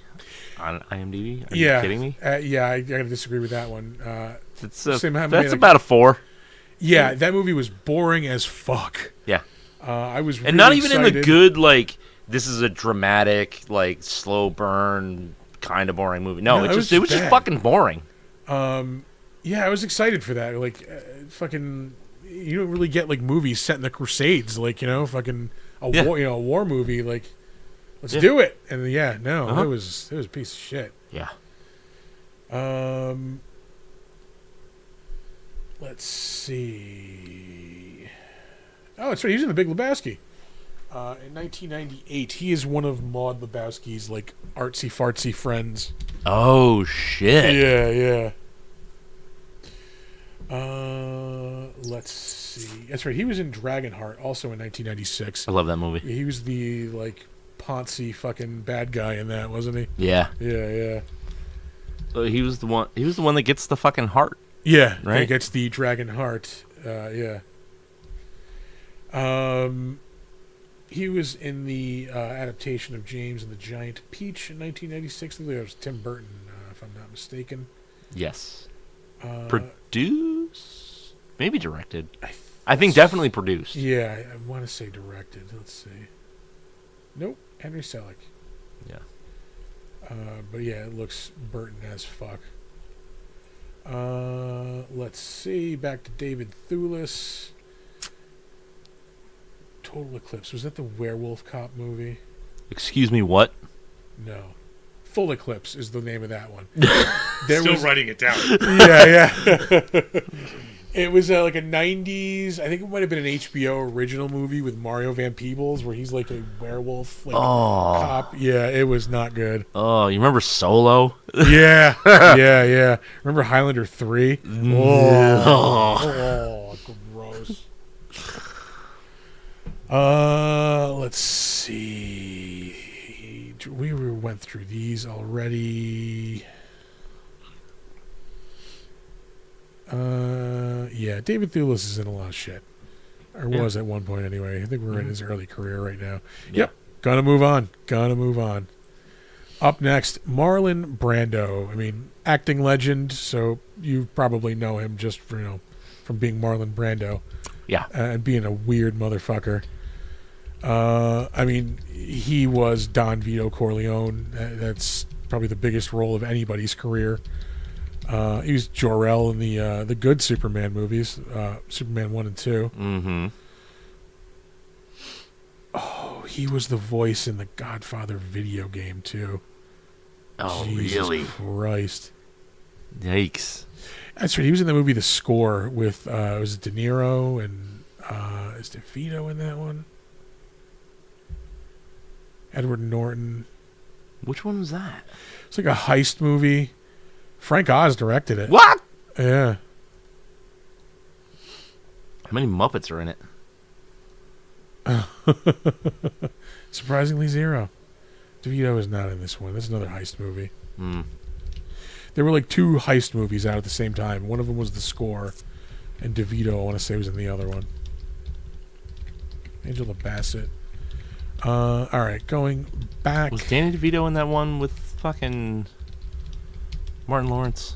on IMDb. Are you kidding me? Yeah, I gotta disagree with that one. That's like, about a 4. Yeah, that movie was boring as fuck. Yeah. I was really and not even excited. in the good, like, this is a dramatic, like, slow burn, kind of boring movie. No, it was just fucking boring. Yeah, I was excited for that. Like, fucking, you don't really get, like, movies set in the Crusades. Like, fucking war, a war movie. Like, let's do it. And it was a piece of shit. Yeah. Let's see. Oh, that's right. He was in The Big Lebowski. In 1998, he is one of Maud Lebowski's like artsy fartsy friends. Oh shit! Yeah. Let's see. That's right. He was in Dragonheart, also in 1996. I love that movie. He was the like poncy fucking bad guy in that, wasn't he? Yeah. Yeah. He was the one. He was the one that gets the fucking heart. Yeah, right. He gets the dragon heart. Yeah. He was in the adaptation of James and the Giant Peach in 1996. I think that was Tim Burton, if I'm not mistaken. Yes. Produced? Maybe directed. I think definitely produced. Yeah, I want to say directed. Let's see. Nope, Henry Selick. Yeah. But yeah, it looks Burton as fuck. Let's see. Back to David Thewlis. Total Eclipse. Was that the werewolf cop movie? Excuse me, what? No. Full Eclipse is the name of that one. Still writing it down. Yeah. It was like a 90s, I think it might have been an HBO original movie with Mario Van Peebles where he's like a werewolf cop. Yeah, it was not good. Oh, you remember Solo? Yeah. Remember Highlander 3? Oh, gross. Let's see. We went through these already. Yeah, David Thewlis is in a lot of shit. Or was at one point anyway. I think we're in his early career right now. Yep. Gonna move on. Up next, Marlon Brando. I mean, acting legend, so you probably know him just for, from being Marlon Brando. Yeah. And being a weird motherfucker. I mean, he was Don Vito Corleone. That's probably the biggest role of anybody's career. He was Jor-El in the good Superman movies, Superman 1 and 2. Mm-hmm. Oh, he was the voice in the Godfather video game, too. Oh, Jesus really? Christ. Yikes. That's right. He was in the movie The Score with, was it De Niro and, is DeVito in that one? Edward Norton. Which one was that? It's like a heist movie. Frank Oz directed it. What? Yeah. How many Muppets are in it? Surprisingly, 0. DeVito is not in this one. This is another heist movie. There were like 2 heist movies out at the same time. One of them was The Score, and DeVito, I want to say, was in the other one. Angela Bassett. All right, going back. Was Danny DeVito in that one with fucking Martin Lawrence?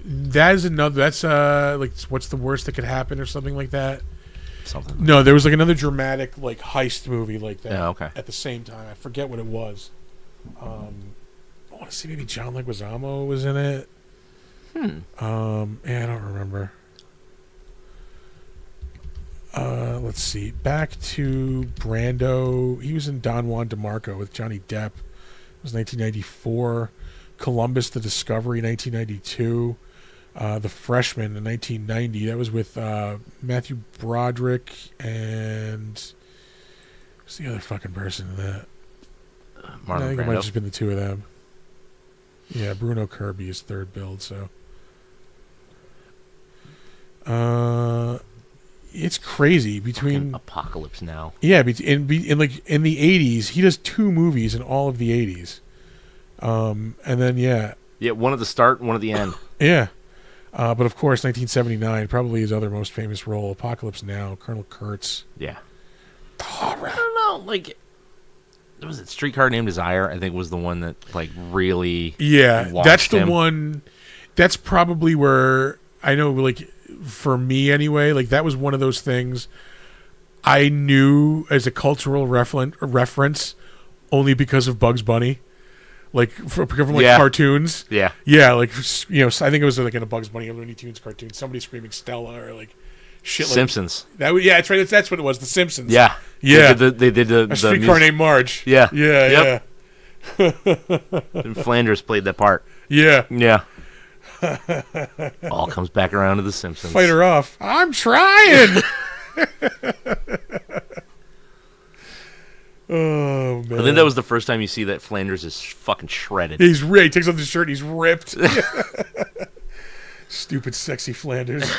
That is another. That's like what's the worst that could happen or something like that. Something. No, there was like another dramatic like heist movie like that. Yeah, okay. At the same time, I forget what it was. I want to see maybe John Leguizamo was in it. Yeah, I don't remember. Let's see. Back to Brando. He was in Don Juan DeMarco with Johnny Depp. It was 1994. Columbus: The Discovery, 1992. The Freshman in 1990. That was with Matthew Broderick and who's the other fucking person in that? Marlon I think it might Brando. have just been the two of them. Yeah, Bruno Kirby is third build. So, it's crazy between Apocalypse Now. yeah, in the 80s, he does 2 movies in all of the 80s. And then Yeah, one at the start, one at the end. yeah. But of course, 1979, probably his other most famous role, Apocalypse Now, Colonel Kurtz. Yeah. I don't know, like, was it Streetcar Named Desire? I think was the one that like really Yeah, launched that's the him. one. That's probably where I know, like, for me anyway, like that was one of those things I knew as a cultural reference only because of Bugs Bunny. Like from like Yeah. cartoons. Yeah. Yeah, like, you know, I think it was like in a Bugs Bunny or Looney Tunes cartoon, somebody screaming Stella or like shit like Simpsons. that. Yeah, that's right. That's what it was. The Simpsons. Yeah. Yeah. They did the A Streetcar music. Named Marge. Yeah. Yeah. Yep. And Flanders played that part. Yeah. Yeah. All comes back around to the Simpsons. Fight her off. I'm trying. Oh man. I think that was the first time you see that Flanders is fucking shredded. He's ripped. He takes off his shirt. He's ripped. Stupid, sexy Flanders.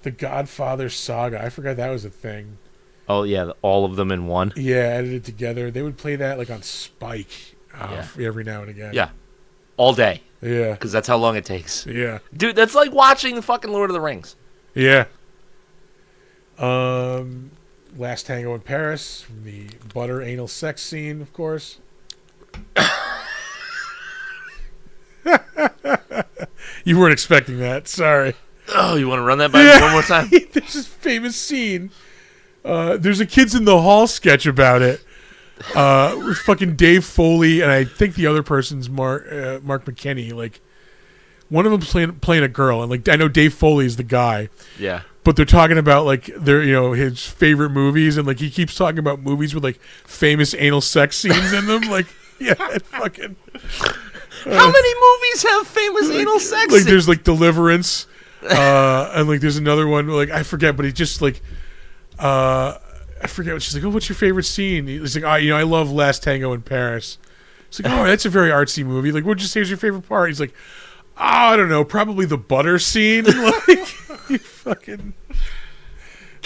The Godfather Saga. I forgot that was a thing. Oh yeah, all of them in one. Yeah, edited together. They would play that like on Spike every now and again. Yeah, all day Yeah. because that's how long it takes. Yeah. Dude, that's like watching the fucking Lord of the Rings. Yeah. Last Tango in Paris, from the butter anal sex scene, of course. You weren't expecting that. Sorry. Oh, you want to run that by me one more time? There's this famous scene. There's a Kids in the Hall sketch about it. With fucking Dave Foley, and I think the other person's Mark McKinney. Like, one of them's playing a girl, and like I know Dave Foley is the guy. Yeah. But they're talking about like their, you know, his favorite movies, and like he keeps talking about movies with like famous anal sex scenes in them. Like, yeah, it fucking. How many movies have famous anal sex? Like, there's like Deliverance, and like there's another one like I forget, but he just like, I forget what she's like. Oh, what's your favorite scene? He's like, oh, you know, I love Last Tango in Paris. It's like, oh, that's a very artsy movie. Like, what'd you say was your favorite part? He's like, oh, I don't know, probably the butter scene. Like, you fucking.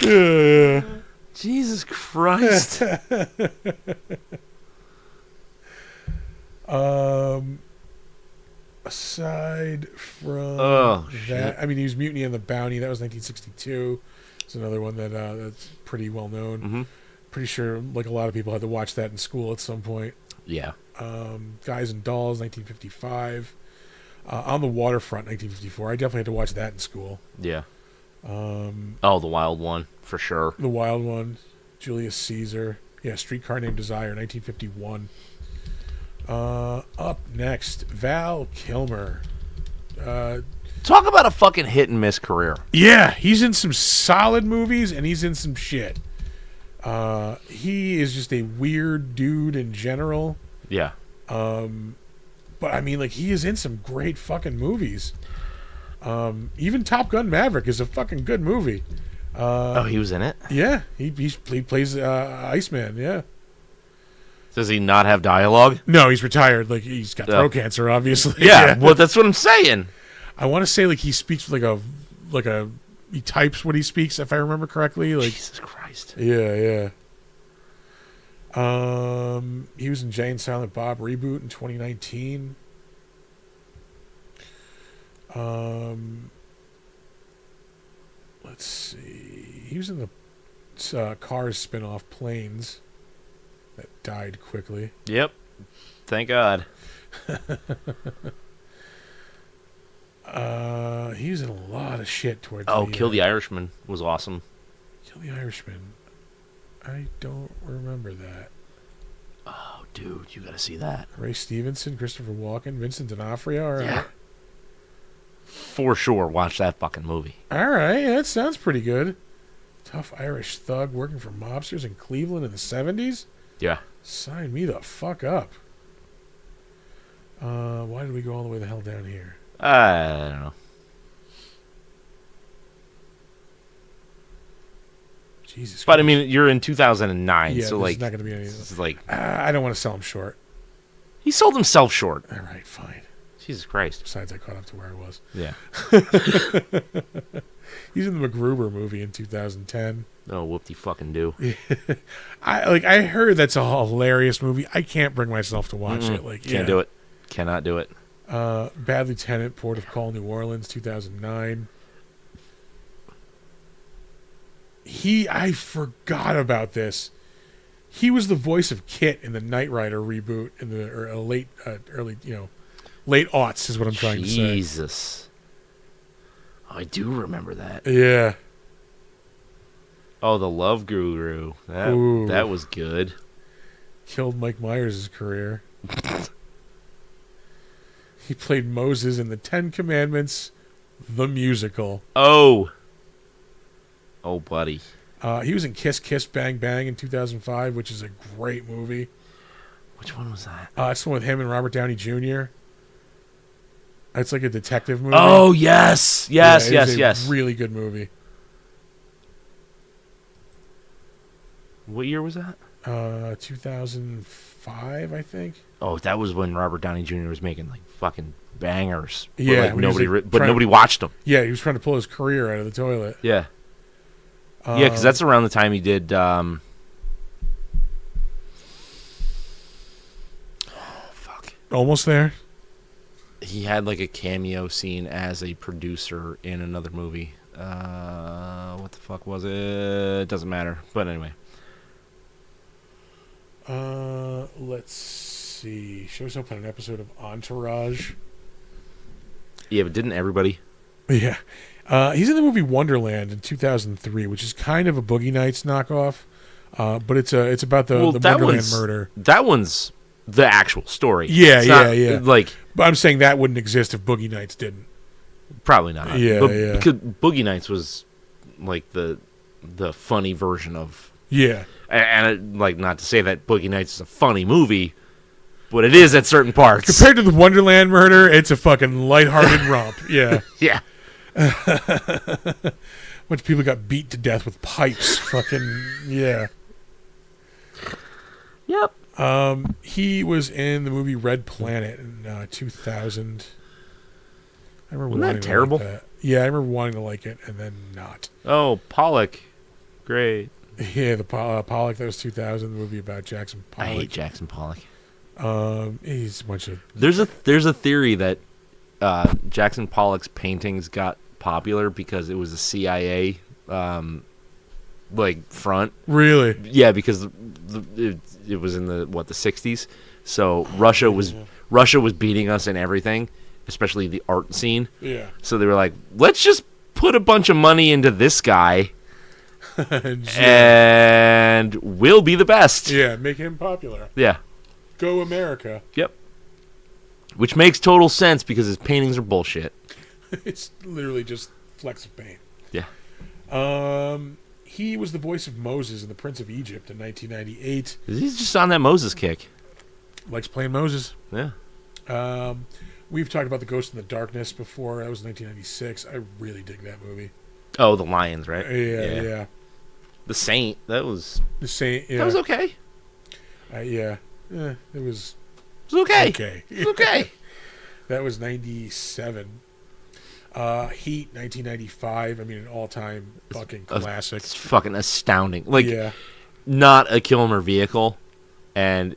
Yeah. Jesus Christ. Aside from Oh, that, shit. I mean, he was Mutiny on the Bounty. That was 1962. It's another one that that's pretty well known. Mhm. Pretty sure, like a lot of people had to watch that in school at some point. Yeah. Guys and Dolls, 1955. On the Waterfront, 1954. I definitely had to watch that in school. Yeah. Oh, the Wild One for sure. The Wild One, Julius Caesar. Yeah, Streetcar Named Desire, 1951. Up next, Val Kilmer. Talk about a fucking hit and miss career. Yeah, he's in some solid movies and he's in some shit. He is just a weird dude in general. Yeah. But I mean, like, he is in some great fucking movies. Even Top Gun Maverick is a fucking good movie. Oh, he was in it? Yeah, he plays Iceman. Yeah. Does he not have dialogue? No, he's retired. Like, he's got throat cancer, obviously. Yeah, well, that's what I'm saying. I want to say like he speaks like a he types what he speaks, if I remember correctly. Like, Jesus Christ. yeah. He was in Jay and Silent Bob reboot in 2019. Let's see. He was in the Cars spin-off Planes that died quickly. Yep. Thank God. He was in a lot of shit towards Oh, the Kill the Irishman was awesome. Kill the Irishman. I don't remember that. Oh, dude, you gotta see that. Ray Stevenson, Christopher Walken, Vincent D'Onofrio. All right. Yeah. For sure, watch that fucking movie. All right, that sounds pretty good. Tough Irish thug working for mobsters in Cleveland in the 70s. Yeah. Sign me the fuck up. Why did we go all the way the hell down here? I don't know. Jesus But Christ. I mean, you're in 2009, yeah, so there's like, not going to be any. this is like I don't want to sell him short. he sold himself short. All right, fine. Jesus Christ. Besides, I caught up to where I was. Yeah. He's in the MacGruber movie in 2010. Oh, whoop-de fucking do. I heard that's a hilarious movie. I can't bring myself to watch it. Like, Can't do it. Cannot do it. Bad Lieutenant, Port of Call, New Orleans, 2009. I forgot about this. He was the voice of Kit in the Knight Rider reboot in the late aughts is what I'm trying to say. Jesus. Oh, I do remember that. Yeah. Oh, the Love Guru. Ooh. That was good. Killed Mike Myers' career. He played Moses in the Ten Commandments, the musical. Oh, buddy. He was in Kiss Kiss Bang Bang in 2005, which is a great movie. Which one was that? It's the one with him and Robert Downey Jr. It's like a detective movie. Oh, yes. Yes, Yeah, it yes, is yes. a really good movie. What year was that? 2005, I think. Oh, that was when Robert Downey Jr. was making like fucking bangers. But, Yeah, like, when he was, nobody, like, nobody watched them. Yeah, he was trying to pull his career out of the toilet. Yeah, yeah, because that's around the time he did. Fuck. Almost there. He had like a cameo scene as a producer in another movie. What the fuck was it? Doesn't matter. But anyway. Let's see. Shows up on an episode of Entourage. Yeah, but didn't everybody? Yeah. He's in the movie Wonderland in 2003, which is kind of a Boogie Nights knockoff. But it's about the Wonderland murder. That one's the actual story. Yeah, It's yeah. not, like, But I'm saying that wouldn't exist if Boogie Nights didn't. probably not. Yeah, but yeah. Because Boogie Nights was like the funny version of. Yeah. And like, not to say that Boogie Nights is a funny movie, but it is at certain parts. Compared to the Wonderland murder, it's a fucking lighthearted romp. Yeah. Yeah. Bunch of people got beat to death with pipes. Fucking yeah. Yep. He was in the movie Red Planet in 2000. I remember Wasn't that wanting terrible? To like that. Yeah, I remember wanting to like it and then not. Oh, Pollock. Great. Yeah, the Pollock, that was 2000, the movie about Jackson Pollock. I hate Jackson Pollock. He's a bunch of... There's a theory that Jackson Pollock's paintings got popular because it was a CIA like front. Really? Yeah, because it was in the 60s. So Russia was beating us in everything, especially the art scene. Yeah. So they were like, let's just put a bunch of money into this guy and we'll be the best. Yeah, make him popular. Yeah. Go America. Yep. Which makes total sense because his paintings are bullshit. It's literally just flecks of paint. Yeah. He was the voice of Moses in The Prince of Egypt in 1998. He's just on that Moses kick. Likes playing Moses. Yeah. We've talked about The Ghost in the Darkness before. That was 1996. I really dig that movie. Oh, the Lions, right? Yeah. The Saint. That was. The same. Yeah. That was okay. Yeah. It was It was okay. okay. It was okay. That was 97. Heat, 1995. I mean, an all-time fucking classic. It's fucking astounding. Like, Yeah. not a Kilmer vehicle, and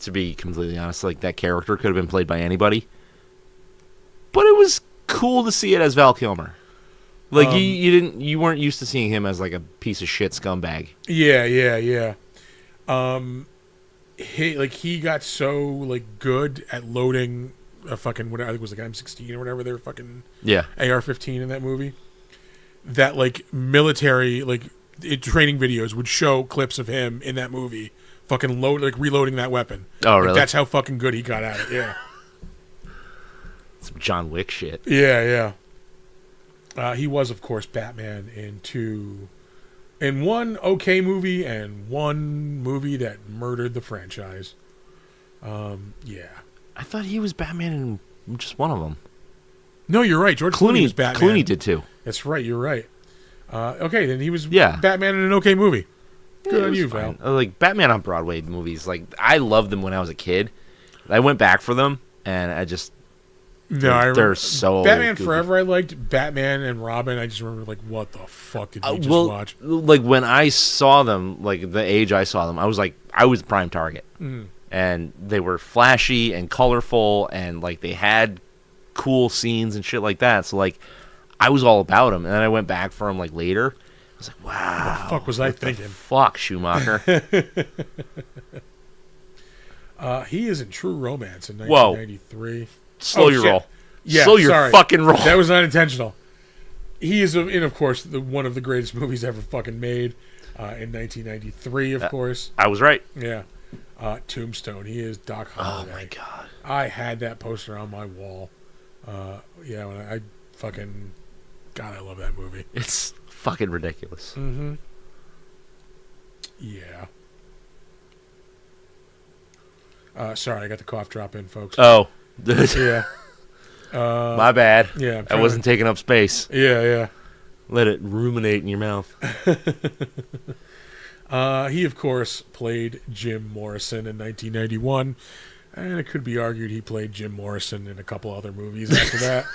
to be completely honest, like, that character could have been played by anybody. But it was cool to see it as Val Kilmer. Like, you weren't used to seeing him as like a piece of shit scumbag. Yeah. He got so like good at loading a fucking whatever, I think it was like M16 or whatever, their fucking Yeah. AR-15 in that movie, that like military training videos would show clips of him in that movie fucking reloading that weapon. Oh, Like, really? that's how fucking good he got at it. Yeah. Some John Wick shit. Yeah. He was, of course, Batman in two And one okay movie and one movie that murdered the franchise. Yeah. I thought he was Batman in just one of them. No, you're right. George Clooney was Batman. Clooney did too. That's right. You're right. Okay, then he was Yeah. Batman in an okay movie. Good on was you, fine. Val. Like Batman on Broadway movies, like I loved them when I was a kid. I went back for them, and I just No, I remember. they're so Batman goofy. Forever. I liked Batman and Robin. I just remember like, what the fuck did we just well, watch? like when I saw them, like the age I saw them, I was prime target, and they were flashy and colorful, and like they had cool scenes and shit like that. So like, I was all about them, and then I went back for them like later. I was like, wow, What the fuck was I what the thinking? Fuck Schumacher. He is in True Romance in Whoa. 1993. Slow Oh, your shit. roll. Yeah, Slow your sorry. fucking roll. That was not intentional. He is in, of course, one of the greatest movies ever fucking made in 1993, of course. I was right. Yeah. Tombstone. He is Doc Oh Holliday. my god. I had that poster on my wall. Yeah, when I fucking... God, I love that movie. It's fucking ridiculous. Mm-hmm. Yeah. Sorry, I got the cough drop in, folks. Oh. Yeah. My bad. Yeah. I wasn't taking up space. Yeah. Let it ruminate in your mouth. He, of course, played Jim Morrison in 1991. And it could be argued he played Jim Morrison in a couple other movies after that.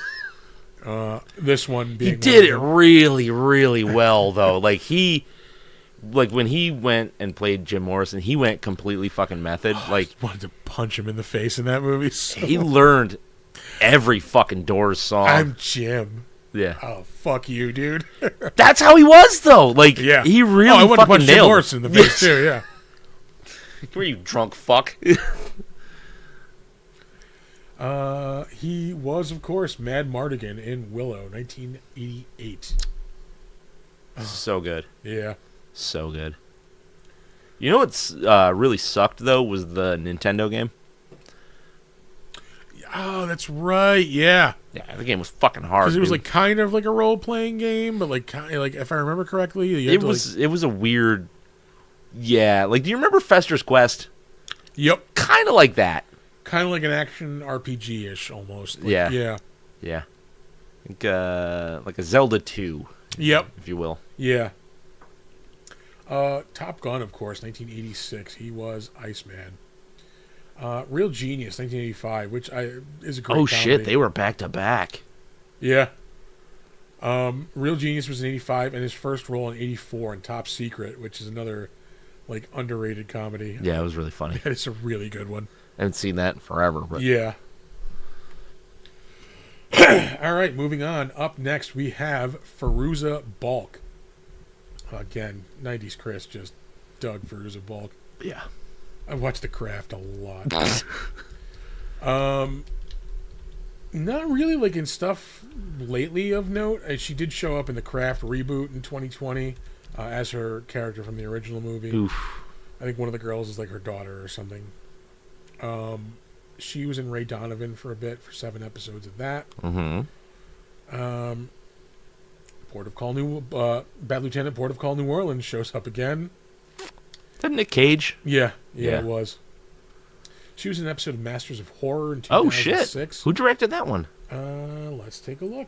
This one being... He did it really, really well, though. Like when he went and played Jim Morrison, he went completely fucking method. Like, I wanted to punch him in the face in that movie. So he learned every fucking Doors song. I'm Jim. Yeah. Oh, fuck you, dude. That's how he was, though. Like, Yeah. he really I want to fucking punch Jim nailed Morrison in the face, too, yeah. Where you drunk fuck? He was, of course, Mad Mardigan in Willow, 1988. So good. Yeah. So good. You know what's really sucked, though, was the Nintendo game. Oh, that's right, yeah. Yeah, the game was fucking hard. Because it was dude. like kind of like a role-playing game, but like if I remember correctly, you had It was a weird... Yeah, like, do you remember Fester's Quest? Yep. Kind of like that. Kind of like an action RPG-ish, almost. Like, Yeah. Yeah. Yeah. Like a Zelda 2, Yep. if you will. Yeah. Top Gun, of course, 1986. He was Iceman. Real Genius, 1985, which is a great Oh, comedy. shit, they were back to back. Yeah. Real Genius was in 85, and his first role in 84 in Top Secret, which is another, like, underrated comedy. Yeah, it was really funny. It's a really good one. I haven't seen that in forever. But Yeah. All right, moving on. Up next, we have Fairuza Balk. Again, 90s Chris just dug Fairuza Balk. yeah. I watched The Craft a lot. Not really like in stuff lately of note. She did show up in The Craft reboot in 2020 as her character from the original movie. Oof. I think one of the girls is like her daughter or something. She was in Ray Donovan for a bit, for 7 episodes of that. Mm-hmm. Port of Call Bad Lieutenant Port of Call New Orleans shows up again. Is that Nick Cage? Yeah, Yeah. it was. She was in an episode of Masters of Horror in Oh, 2006. shit. Who directed that one? Let's take a look.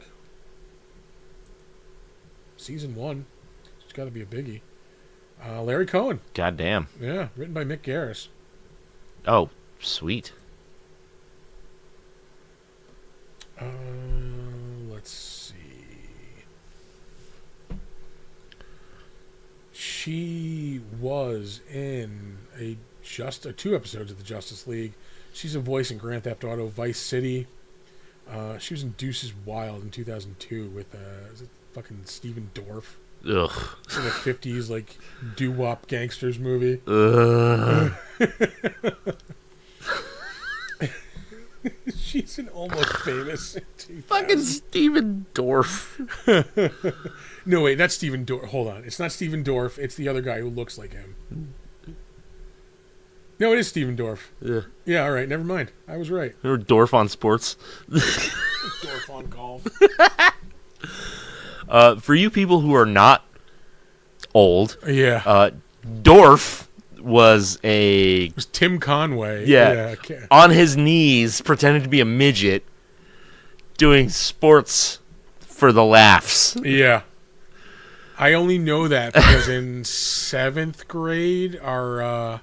Season 1. It's got to be a biggie. Larry Cohen. God damn. Yeah, written by Mick Garris. Oh, sweet. Let's see. She was in 2 episodes of the Justice League. She's a voice in Grand Theft Auto Vice City. She was in Deuces Wild in 2002 with is it fucking Steven Dorff. Ugh. It's in the 50s, like, doo-wop gangsters movie. Ugh. She's an Almost Famous. Fucking Steven Dorff. No, wait, not Steven Dorff. Hold on. It's not Steven Dorff. It's the other guy who looks like him. No, it is Steven Dorff. Yeah. Yeah, all right. Never mind. I was right. Remember Dorff on Sports? Dorff on golf. For you people who are not old. Yeah. Dorf was It was Tim Conway. Okay. on his knees, pretending to be a midget, doing sports for the laughs. Yeah. I only know that because in 7th grade, our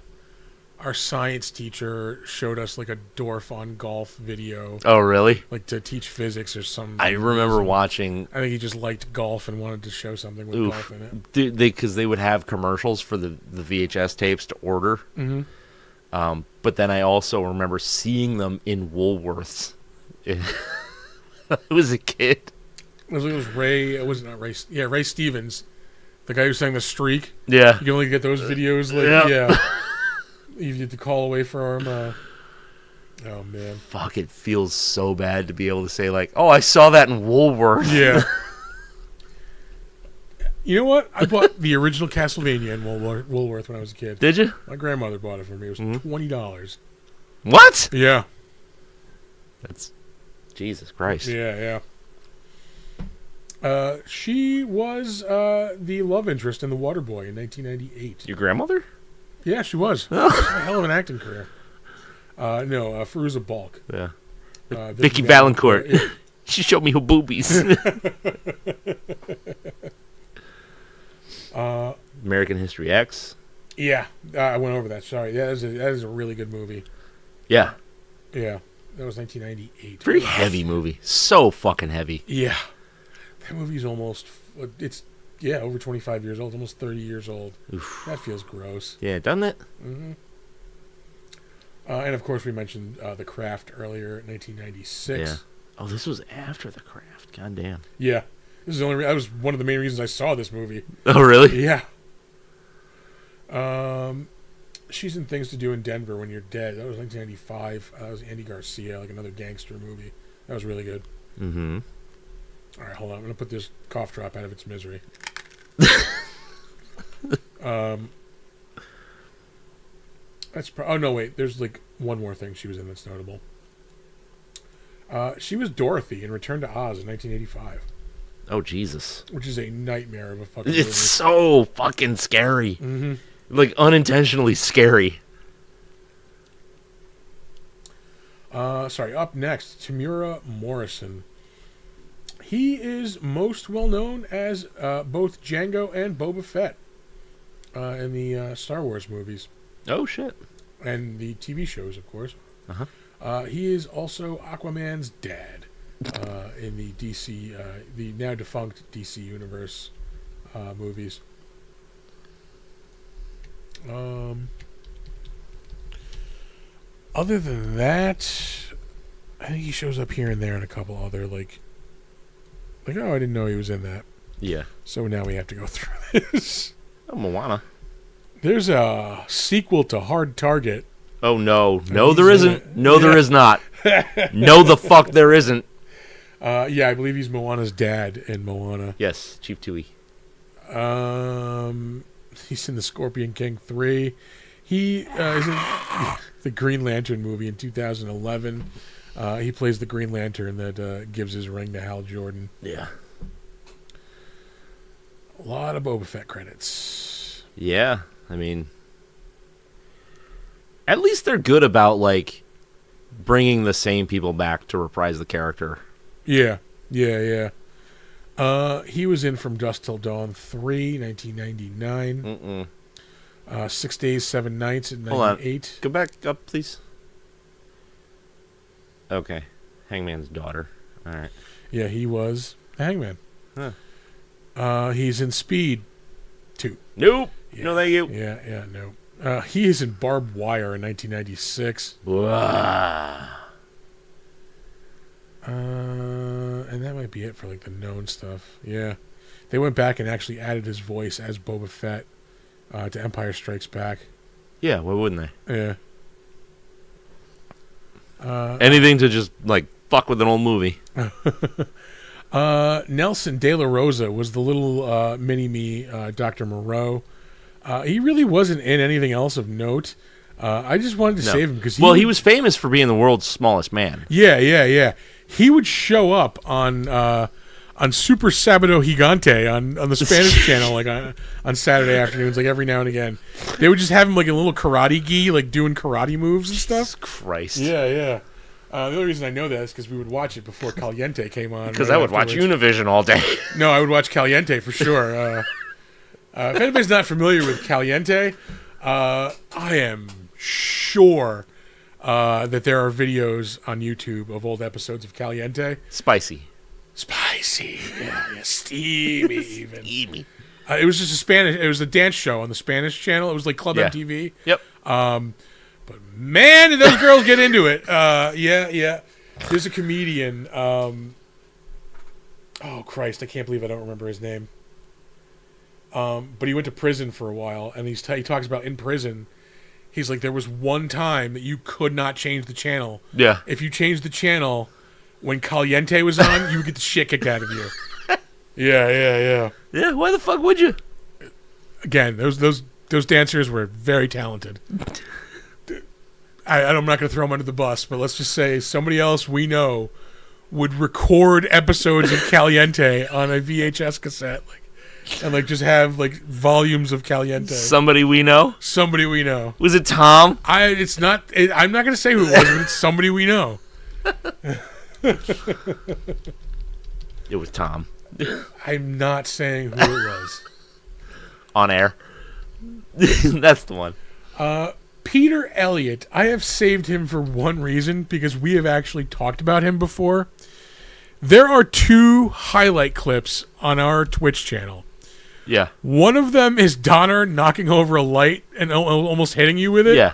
science teacher showed us like a Dorf on golf video, Oh, really? like to teach physics or something. I remember watching. I think he just liked golf and wanted to show something with golf in it. Because they would have commercials for the VHS tapes to order. Mm-hmm. But then I also remember seeing them in Woolworths. I was a kid. It was Ray. It was not Ray. Yeah, Ray Stevens, the guy who sang The Streak. Yeah. You can only get those videos. Like, yeah. You get to call away from. Oh man. Fuck! It feels so bad to be able to say like, "Oh, I saw that in Woolworths." Yeah. You know what? I bought the original Castlevania in Woolworth when I was a kid. Did you? My grandmother bought it for me. It was $20. What? Yeah. That's Jesus Christ. Yeah. She was the love interest in The Waterboy in 1998. Your grandmother? Yeah, she was. She had a hell of an acting career. No, Fairuza Balk. Yeah. Vicky Valancourt. Yeah. She showed me her boobies. American History X. Yeah, I went over that. Sorry. Yeah, that is a really good movie. Yeah. Yeah, that was 1998. Very heavy movie. So fucking heavy. Yeah. That movie's almost, over 25 years old, almost 30 years old. Oof. That feels gross. Yeah, doesn't it? Mm-hmm. And of course, we mentioned The Craft earlier, 1996. Yeah. Oh, this was after The Craft. God damn. Yeah. This is the only. That was one of the main reasons I saw this movie. Oh, really? Yeah. She's in Things to Do in Denver When You're Dead. That was 1995. That was Andy Garcia, like another gangster movie. That was really good. Mm-hmm. All right, hold on. I'm going to put this cough drop out of its misery. Oh, no, wait. There's like one more thing she was in that's notable. She was Dorothy in Return to Oz in 1985. Oh, Jesus. Which is a nightmare of a fucking It's movie. so fucking scary. Mm-hmm. Like, unintentionally scary. Up next, Tamura Morrison. He is most well known as both Django and Boba Fett in the Star Wars movies. Oh, shit. And the TV shows, of course. Uh-huh. He is also Aquaman's dad in the DC, the now defunct DC Universe movies. Other than that, I think he shows up here and there in a couple other like oh, I didn't know he was in that. Yeah. So now we have to go through this. Oh, Moana. There's a sequel to Hard Target. Oh, no. No, He's there in isn't. it. No, there is not. No, the fuck there isn't. Yeah, I believe he's Moana's dad in Moana. Yes, Chief Tui. He's in the Scorpion King 3. He is in the Green Lantern movie in 2011. He plays the Green Lantern that gives his ring to Hal Jordan. Yeah. A lot of Boba Fett credits. Yeah, I mean, at least they're good about, like, bringing the same people back to reprise the character. Yeah. He was in From Dusk Till Dawn 3, 1999. 6 Days, 7 Nights in 98. Go back up, please. Okay. Hangman's daughter. All right. Yeah, he was the Hangman. Huh. He's in Speed 2. Nope. Yeah. No, thank you. Yeah, no. He is in Barbed Wire in 1996. And that might be it for like the known stuff. Yeah, they went back and actually added his voice as Boba Fett to Empire Strikes Back. Yeah, why wouldn't they? Yeah. Anything to just, like, fuck with an old movie. Nelson De La Rosa was the little mini-me Dr. Moreau. He really wasn't in anything else of note. I just wanted to save him because he was famous for being the world's smallest man. Yeah. He would show up on on Super Sabado Gigante on the Spanish channel, like on Saturday afternoons, like every now and again. They would just have him like in a little karate gi, like doing karate moves and stuff. Christ. Yeah. The only reason I know that is because we would watch it before Caliente came on. Because I would watch Univision all day. No, I would watch Caliente for sure. If anybody's not familiar with Caliente, I am sure that there are videos on YouTube of old episodes of Caliente. Spicy. Yeah, steamy even. Steamy. It was just it was a dance show on the Spanish channel. It was like Club MTV. Yep. But man, did those girls get into it. Yeah. There's a comedian. Oh, Christ, I can't believe I don't remember his name. But he went to prison for a while, and he talks about in prison, he's like, there was one time that you could not change the channel. Yeah. If you changed the channel when Caliente was on, you would get the shit kicked out of you. Yeah. Yeah, why the fuck would you? Again, those dancers were very talented. I'm not going to throw them under the bus, but let's just say somebody else we know would record episodes of Caliente on a VHS cassette, and just have volumes of Caliente. Somebody we know? Somebody we know. Was it Tom? I'm not going to say who it was, but it's somebody we know. It was Tom. I'm not saying who it was. On air. That's the one. Peter Elliott, I have saved him for one reason, because we have actually talked about him before. There are 2 highlight clips on our Twitch channel. Yeah. One of them is Donner knocking over a light and almost hitting you with it. Yeah.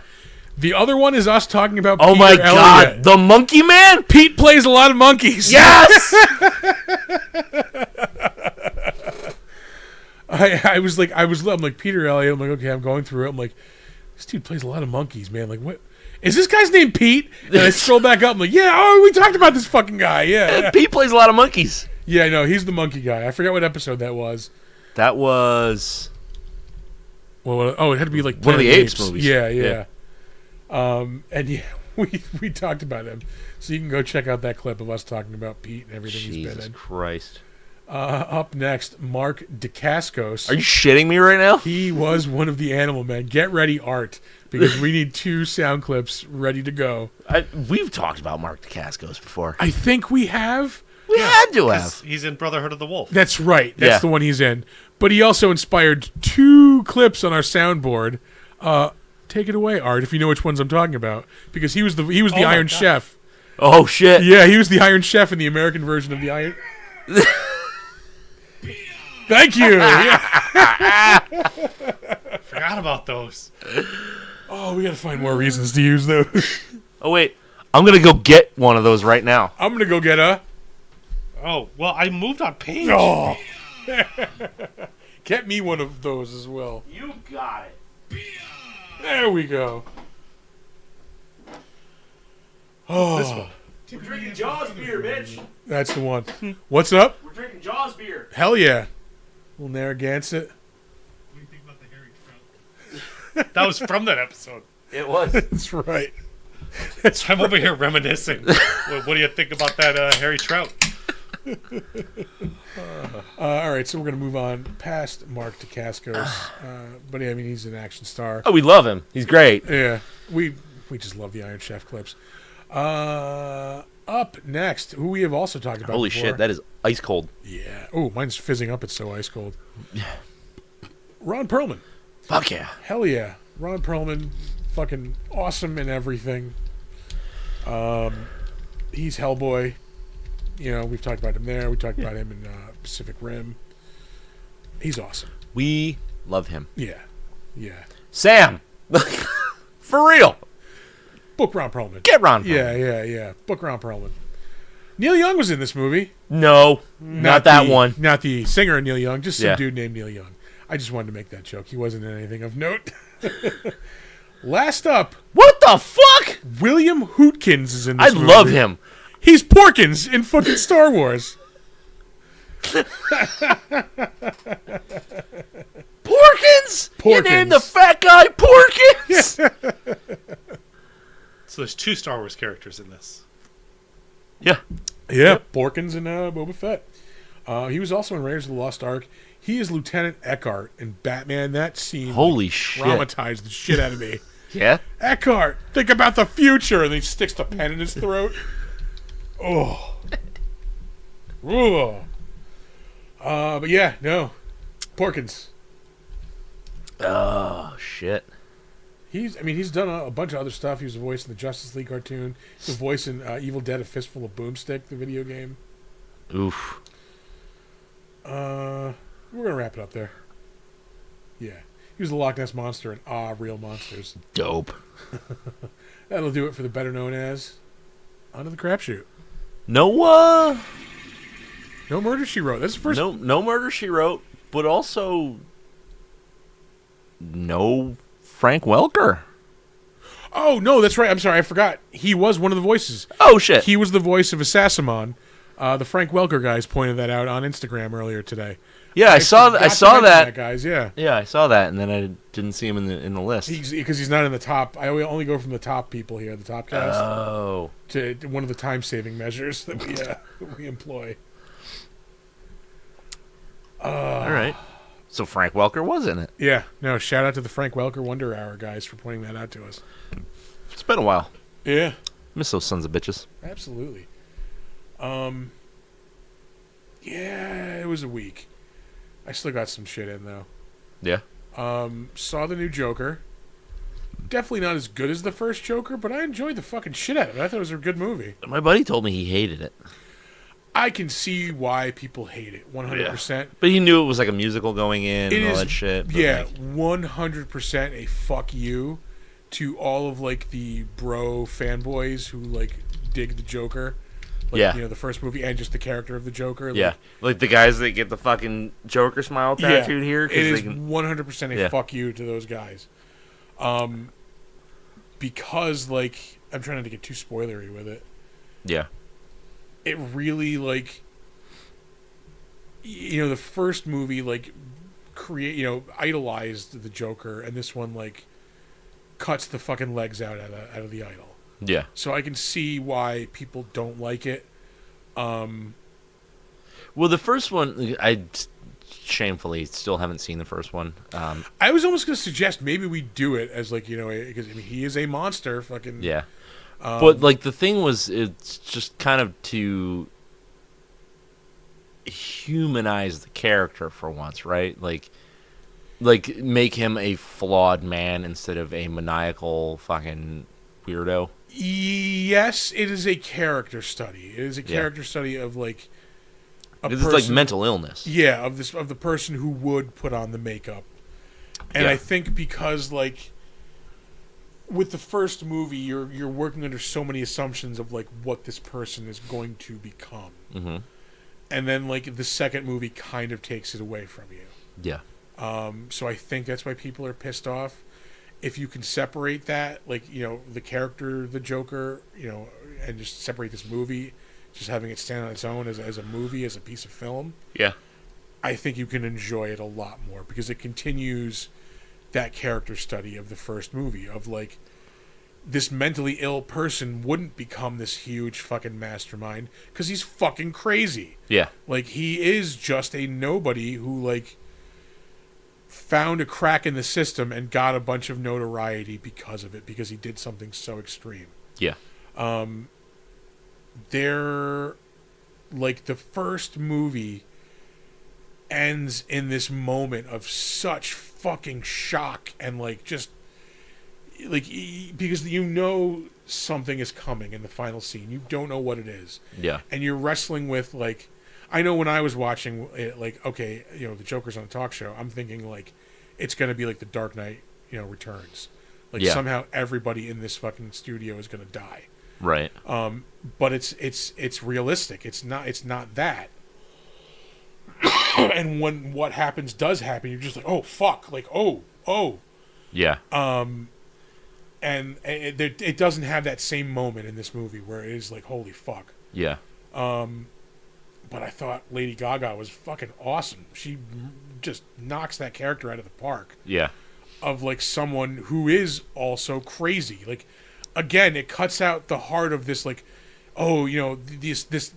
The other one is us talking about Oh Peter my God, Elliott. the Monkey Man? Pete plays a lot of monkeys. Yes! I'm like, Peter Elliott. I'm like, okay, I'm going through it. I'm like, this dude plays a lot of monkeys, man. Like, what? Is this guy's name Pete? And I scroll back up. I'm like, yeah, we talked about this fucking guy. Yeah. Pete plays a lot of monkeys. Yeah, I know. He's the monkey guy. I forgot what episode that was. That was... Well, it had to be like one of the Planet Apes movies. Yeah. And yeah, we talked about him. So you can go check out that clip of us talking about Pete and everything he's been Jesus in. Christ. Up next, Mark DeCascos. Are you shitting me right now? He was one of the Animal Men. Get ready, Art, because we need 2 sound clips ready to go. We've talked about Mark DeCascos before. I think we have. We had to have. He's in Brotherhood of the Wolf. That's right. That's the one he's in. But he also inspired 2 clips on our soundboard. Take it away, Art, if you know which ones I'm talking about, because he was the Iron Chef. Oh shit! Yeah, he was the Iron Chef in the American version of the Iron. Thank you. Yeah. Forgot about those. Oh, we gotta find more reasons to use those. Oh wait, I'm gonna go get one of those right now. I'm gonna go get a. Oh, well, I moved on page. Oh. Get me one of those as well. You got it. There we go. Oh, This one. We're drinking Jaws beer, bitch. that's the one. What's up? We're drinking Jaws beer. Hell yeah. Little Narragansett. What do you think about the Harry Trout? That was from that episode. It was. That's right. I'm over here reminiscing. What do you think about that Harry Trout? All right, so we're going to move on past Mark DeCascos. But I mean, he's an action star. Oh, we love him. He's great. Yeah, we just love the Iron Chef clips. Up next, who we have also talked about Holy before. shit, that is ice cold. Yeah. Oh, mine's fizzing up. It's so ice cold. Ron Perlman. Fuck yeah. Hell yeah. Ron Perlman, fucking awesome in everything. He's Hellboy. You know, we've talked about him there. We talked about him in Pacific Rim. He's awesome. We love him. Yeah. Sam. For real. Book Ron Perlman. Get Ron Perlman. Yeah. Book Ron Perlman. Neil Young was in this movie. No, not that one. Not the singer Neil Young, just some Yeah. dude named Neil Young. I just wanted to make that joke. He wasn't in anything of note. Last up, What the fuck? William Hootkins is in this I movie. love him. He's Porkins in fucking Star Wars. Porkins? You named the fat guy Porkins? So there's 2 Star Wars characters in this. Yeah. Yeah, Porkins and Boba Fett. He was also in Raiders of the Lost Ark. He is Lieutenant Eckhart in Batman. That scene Holy shit. traumatized the shit out of me. Yeah? Eckhart, think about the future. And he sticks the pen in his throat. Oh. Ooh. But yeah, no. Porkins. Oh, shit. He's done a bunch of other stuff. He was a voice in the Justice League cartoon. He was a voice in Evil Dead: A Fistful of Boomstick, the video game. Oof. We're gonna wrap it up there. Yeah, he was the Loch Ness Monster in Real Monsters. Dope. That'll do it for the better known as Onto the Crapshoot. No Murder, She Wrote. That's the first. No Murder, She Wrote, but also no Frank Welker. Oh no, that's right. I'm sorry, I forgot. He was one of the voices. Oh shit. He was the voice of Assassimon. The Frank Welker guys pointed that out on Instagram earlier today. Yeah, I saw that. Guys. Yeah. Yeah, I saw that, and then I didn't see him in the list. Because he's not in the top. I only go from the top people here, the top cast, Oh. to one of the time-saving measures that we employ. All right. So Frank Welker was in it. Yeah. No, shout out to the Frank Welker Wonder Hour guys for pointing that out to us. It's been a while. Yeah. Miss those sons of bitches. Absolutely. Yeah, it was a week. I still got some shit in, though. Yeah. Saw the new Joker. Definitely not as good as the first Joker, but I enjoyed the fucking shit out of it. I thought it was a good movie. My buddy told me he hated it. I can see why people hate it, 100%. Yeah. But he knew it was like a musical going in It and all is, that shit. But yeah, like, 100% a fuck you to all of, like, the bro fanboys who, like, dig the Joker. Like, yeah. You know, the first movie and just the character of the Joker. Yeah. Like the guys that get the fucking Joker smile tattooed here. It is 100% a fuck you to those guys. Because, like, I'm trying not to get too spoilery with it. Yeah. It really, like, you know, the first movie, like, idolized the Joker, and this one, like, cuts the fucking legs out of the idol. Yeah. So I can see why people don't like it. Well, the first one, I shamefully still haven't seen the first one. I was almost going to suggest maybe we do it as, like, you know, because he is a monster, fucking. Yeah. But, like, the thing was, it's just kind of to humanize the character for once, right? Like make him a flawed man instead of a maniacal fucking weirdo. Yes, it is a character study. It is a character study of, like, It's like mental illness. Yeah, of the person who would put on the makeup. And I think because, like, with the first movie, you're working under so many assumptions of, like, what this person is going to become. Mm-hmm. And then, like, the second movie kind of takes it away from you. Yeah. So I think that's why people are pissed off. If you can separate that, like, you know, the character, the Joker, you know, and just separate this movie, just having it stand on its own as a movie, as a piece of film, Yeah. I think you can enjoy it a lot more because it continues that character study of the first movie of, like, this mentally ill person wouldn't become this huge fucking mastermind because he's fucking crazy. Yeah. Like, he is just a nobody who, like, found a crack in the system and got a bunch of notoriety because of it, because he did something so extreme. Yeah. They're, like, the first movie ends in this moment of such fucking shock and, like, just, like, because you know something is coming in the final scene. You don't know what it is. Yeah. And you're wrestling with, like, I know when I was watching it, like, okay, you know, the Joker's on a talk show, I'm thinking, like, it's going to be like the Dark Knight, you know, Returns. Like, somehow everybody in this fucking studio is going to die. Right. But it's realistic. It's not that. And when what happens does happen, you're just like, oh, fuck. Like, oh. Yeah. And it doesn't have that same moment in this movie where it is like, holy fuck. Yeah. But I thought Lady Gaga was fucking awesome. She just knocks that character out of the park. Yeah. Of, like, someone who is also crazy. Like, again, it cuts out the heart of this, like, oh, you know, this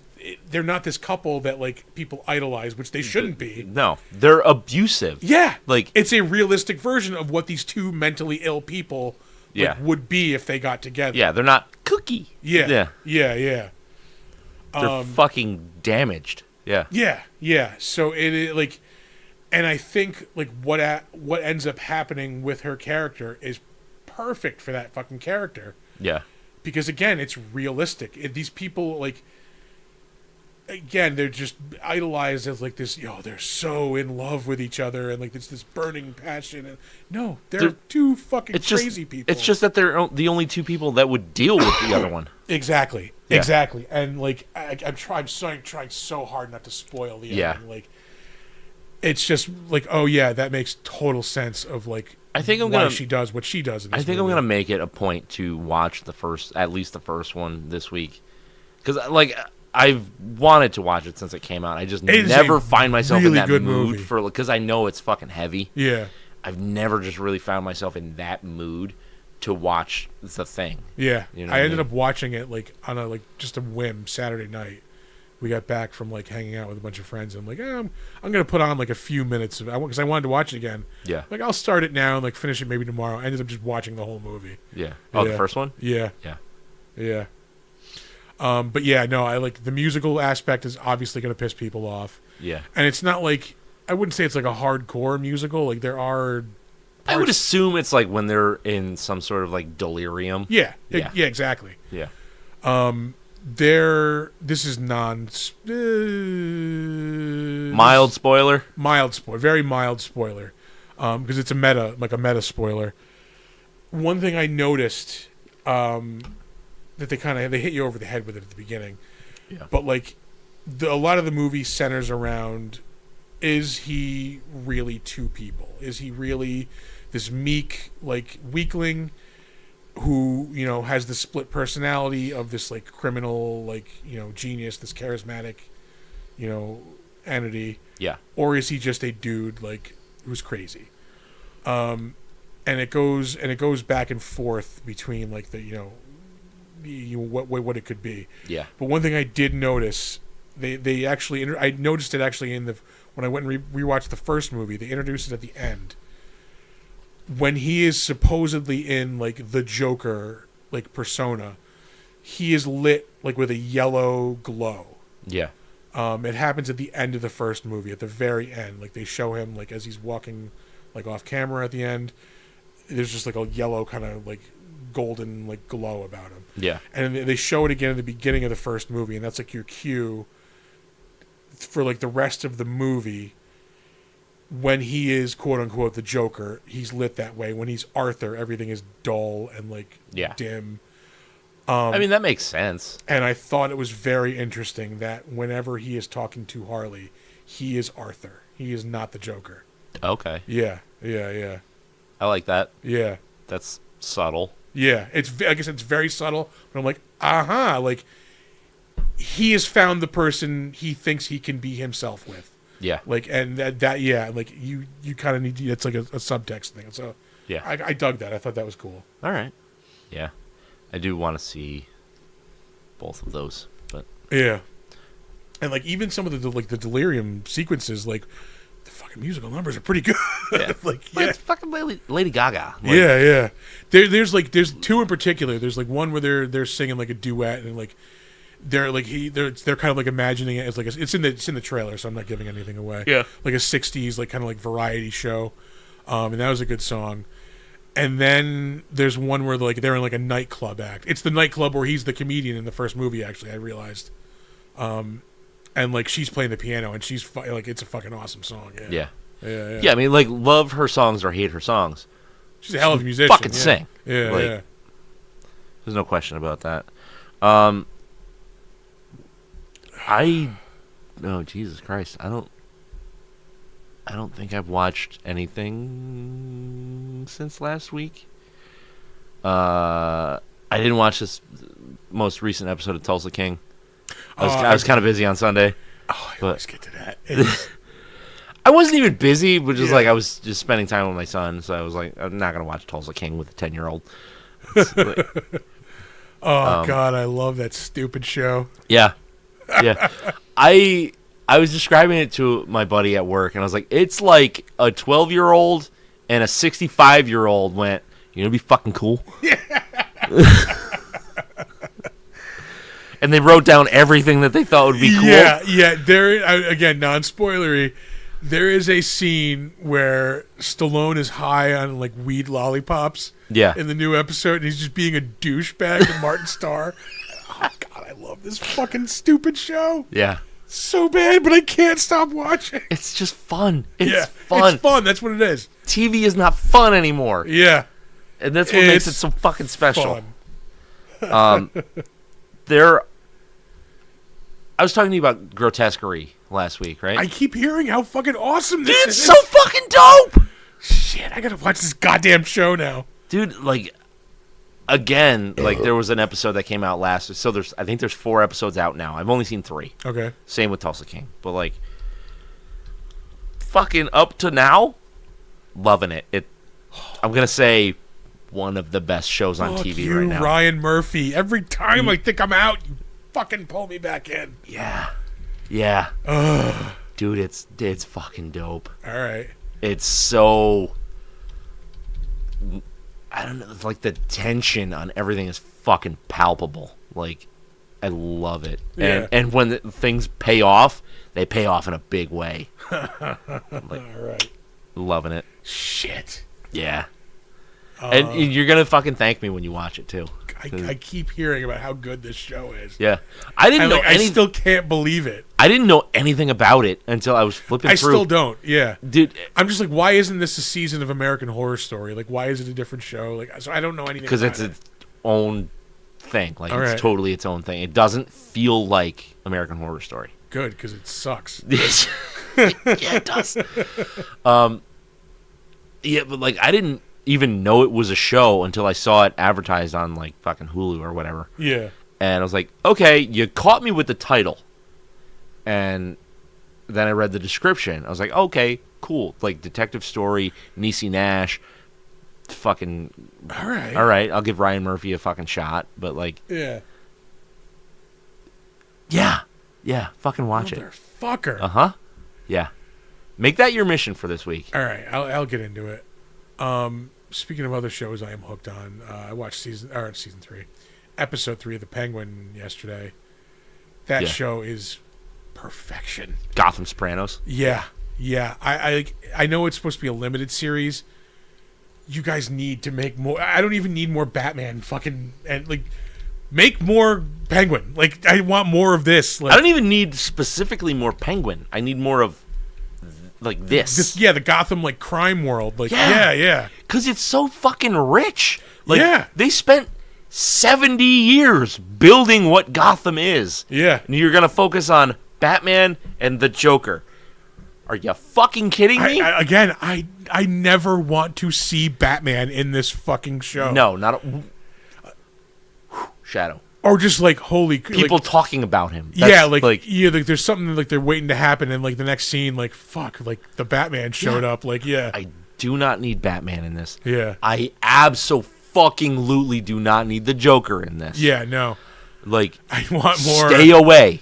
they're not this couple that like people idolize, which they shouldn't be. No, they're abusive. Yeah, Like it's a realistic version of what these two mentally ill people Yeah. would be if they got together. yeah, they're not cookie. Yeah. Yeah. They're fucking damaged. Yeah. Yeah. So it like, and I think like what ends up happening with her character is perfect for that fucking character, Yeah. because again, it's realistic. These people like, again, they're just idolized as like this. They're so in love with each other and like it's this burning passion. And no, they're two fucking crazy people. It's just that they're the only two people that would deal with the other one. Exactly. Yeah. Exactly. And like I'm trying so hard not to spoil the ending. Like it's just like, oh yeah, that makes total sense of like I think why she does what she does in this I think movie. I'm gonna make it a point to watch at least the first one this week, because like I've wanted to watch it since it came out. I just never find myself in really that good mood movie. for, because I know it's fucking heavy. Yeah. I've never just really found myself in that mood to watch the thing. Yeah. You know I what I ended mean? up watching it like on a like just a whim Saturday night. We got back from like hanging out with a bunch of friends and I'm like, I'm gonna put on like a few minutes of because I wanted to watch it again. Yeah. Like I'll start it now and like finish it maybe tomorrow. I ended up just watching the whole movie. Yeah. Oh, Yeah. the first one? Yeah. Yeah. Yeah. But yeah, no, I like the musical aspect is obviously going to piss people off. Yeah. And it's not like, I wouldn't say it's like a hardcore musical. Like there are. I would assume it's like when they're in some sort of like delirium. Yeah. Yeah. Yeah, exactly. Yeah. This is Mild spoiler. mild spoiler, very mild spoiler. Because it's a meta spoiler. One thing I noticed, that they hit you over the head with it at the beginning. Yeah. But like a lot of the movie centers around, is he really two people? Is he really this meek like weakling who, has the split personality of this like criminal, like, genius, this charismatic, entity? Yeah. Or is he just a dude like who's crazy? And it goes back and forth between like what it could be. Yeah. But one thing I did notice, they actually I noticed it actually when I went and rewatched the first movie. They introduced it at the end when he is supposedly in like the Joker like persona. He is lit like with a yellow glow. Yeah. It happens at the end of the first movie, at the very end. Like they show him like as he's walking like off camera at the end. There's just like a yellow kind of like golden like glow about him. Yeah. And they show it again at the beginning of the first movie, and that's like your cue for like the rest of the movie. When he is quote unquote the Joker, he's lit that way. When he's Arthur, everything is dull and like dim. I mean, that makes sense. And I thought it was very interesting that whenever he is talking to Harley, he is Arthur. He is not the Joker. Okay. Yeah. I like that. Yeah. That's subtle. Yeah, I guess it's very subtle, but I'm like, like he has found the person he thinks he can be himself with. Yeah. Like, and that like you kind of need to, it's like a subtext thing. So Yeah. I dug that. I thought that was cool. All right. Yeah. I do want to see both of those, but Yeah, and like even some of the delirium sequences, like the fucking musical numbers are pretty good. Yeah. Like But it's fucking Lady Gaga. Like, yeah. There's two in particular. There's like one where they're singing like a duet and like they're kind of like imagining it as like it's in the trailer, so I'm not giving anything away. Yeah. Like a '60s like kind of like variety show, and that was a good song. And then there's one where they're in like a nightclub act. It's the nightclub where he's the comedian in the first movie. Actually, I realized, and like she's playing the piano and she's like it's a fucking awesome song. Yeah. Yeah. I mean, like, love her songs or hate her songs. She's a hell of a musician. Fucking yeah. sing. Yeah, Like, yeah. There's no question about that. Oh, Jesus Christ. I don't think I've watched anything since last week. I didn't watch this most recent episode of Tulsa King. I was kind of busy on Sunday. Oh, I always get to that. I wasn't even busy, but just Yeah. like I was just spending time with my son, so I was like, I'm not gonna watch Tulsa King with a 10-year-old. God, I love that stupid show. Yeah, Yeah. I was describing it to my buddy at work, and I was like, it's like a 12-year-old and a 65-year-old went, you know, be fucking cool. Yeah. And they wrote down everything that they thought would be cool. Yeah. There again, non-spoilery. There is a scene where Stallone is high on like weed lollipops. Yeah. In the new episode, and he's just being a douchebag to Martin Starr. Oh God, I love this fucking stupid show. Yeah. So bad, but I can't stop watching. It's just fun. It's Yeah, fun. It's fun. That's what it is. TV is not fun anymore. Yeah. And that's what makes it so fucking special. Fun. I was talking to you about Grotesquerie last week, right? I keep hearing how fucking awesome this Dude, is. it's so fucking dope! Shit, I gotta watch this goddamn show now. Dude, like, again, like, there was an episode that came out last, so I think there's 4 episodes out now. I've only seen 3. Okay. Same with Tulsa King. But, like, fucking up to now, loving it. I'm gonna say one of the best shows on Fuck TV you, right now. Ryan Murphy. Every time I think I'm out, you fucking pull me back in. Yeah. Dude, it's fucking dope. All right. It's so, I don't know, it's like the tension on everything is fucking palpable. Like, I love it. Yeah. And when things pay off, they pay off in a big way. All right. Loving it. Shit. Yeah. And you're going to fucking thank me when you watch it, too. I keep hearing about how good this show is. Yeah. I didn't know I still can't believe it. I didn't know anything about it until I was flipping through. I still don't. Yeah. Dude. I'm just like, why isn't this a season of American Horror Story? Like, why is it a different show? Like, so I don't know anything Because about it's its own thing. Like, All right. it's totally its own thing. It doesn't feel like American Horror Story. Good, because it sucks. Yeah, it does. Yeah, but like I didn't even know it was a show until I saw it advertised on like fucking Hulu or whatever. Yeah. And I was like, okay, you caught me with the title. And then I read the description. I was like, okay, cool. Like detective story, Niecy Nash. Fucking All right. all right, I'll give Ryan Murphy a fucking shot. But like, Yeah. yeah, fucking watch it. Motherfucker. Yeah. Make that your mission for this week. All right, I'll get into it. Speaking of other shows I am hooked on, I watched season 3, episode 3 of The Penguin yesterday. That Yeah. show is perfection. Gotham Sopranos. Yeah. I know it's supposed to be a limited series. You guys need to make more. I don't even need more Batman. Fucking and like, make more Penguin. Like, I want more of this. Like, I don't even need specifically more Penguin. I need more of like this. the Gotham like crime world. Like, Yeah. yeah. Because it's so fucking rich. Like, Yeah. they spent 70 years building what Gotham is. Yeah. And you're going to focus on Batman and the Joker. Are you fucking kidding me? I never want to see Batman in this fucking show. No, not Shadow. Or just like, holy... People like, talking about him. yeah, like there's something like they're waiting to happen, and like the next scene, like, fuck, like the Batman showed up. Like, yeah. I do not need Batman in this. Yeah. I abso-fucking-lutely do not need the Joker in this. Yeah, no. Like, I want more... stay away.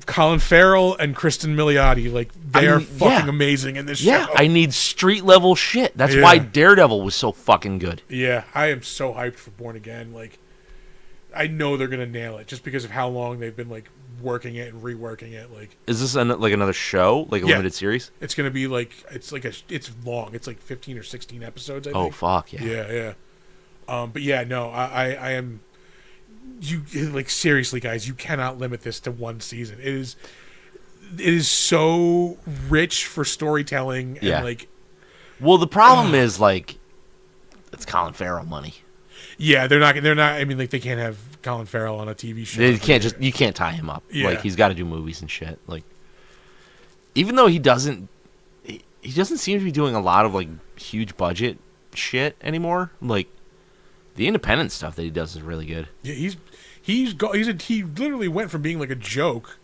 Colin Farrell and Kristen Milioti, like, they are fucking yeah. amazing in this Yeah, show. I need street-level shit. That's Yeah. why Daredevil was so fucking good. Yeah, I am so hyped for Born Again. Like, I know they're gonna nail it just because of how long they've been like working it and reworking it. Like, Is this like another show, like a Yeah. limited series? it's gonna be like it's long. It's like 15 or 16 episodes. I Oh think. fuck yeah! Yeah. But yeah, no, I am. You like seriously, guys, you cannot limit this to one season. It is so rich for storytelling and Yeah. like. Well, the problem is like, it's Colin Farrell money. Yeah, they're not. I mean, like they can't have Colin Farrell on a TV show. You can't tie him up. Yeah. Like he's got to do movies and shit. Like, even though he doesn't seem to be doing a lot of like huge budget shit anymore. Like, the independent stuff that he does is really good. Yeah, he literally went from being like a joke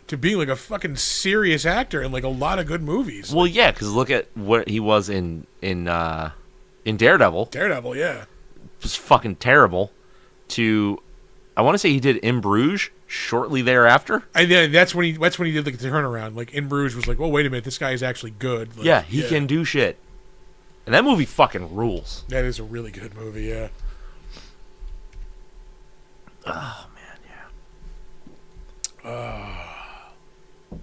to being like a fucking serious actor in like a lot of good movies. Well, yeah, because look at what he was in Daredevil. Daredevil, yeah. Was fucking terrible. To, I want to say he did In Bruges, shortly thereafter. And then that's when he did like the turnaround. Like In Bruges was like, well, wait a minute, this guy is actually good. Like, Yeah, he can do shit. And that movie fucking rules. That is a really good movie. Yeah. Oh man, yeah.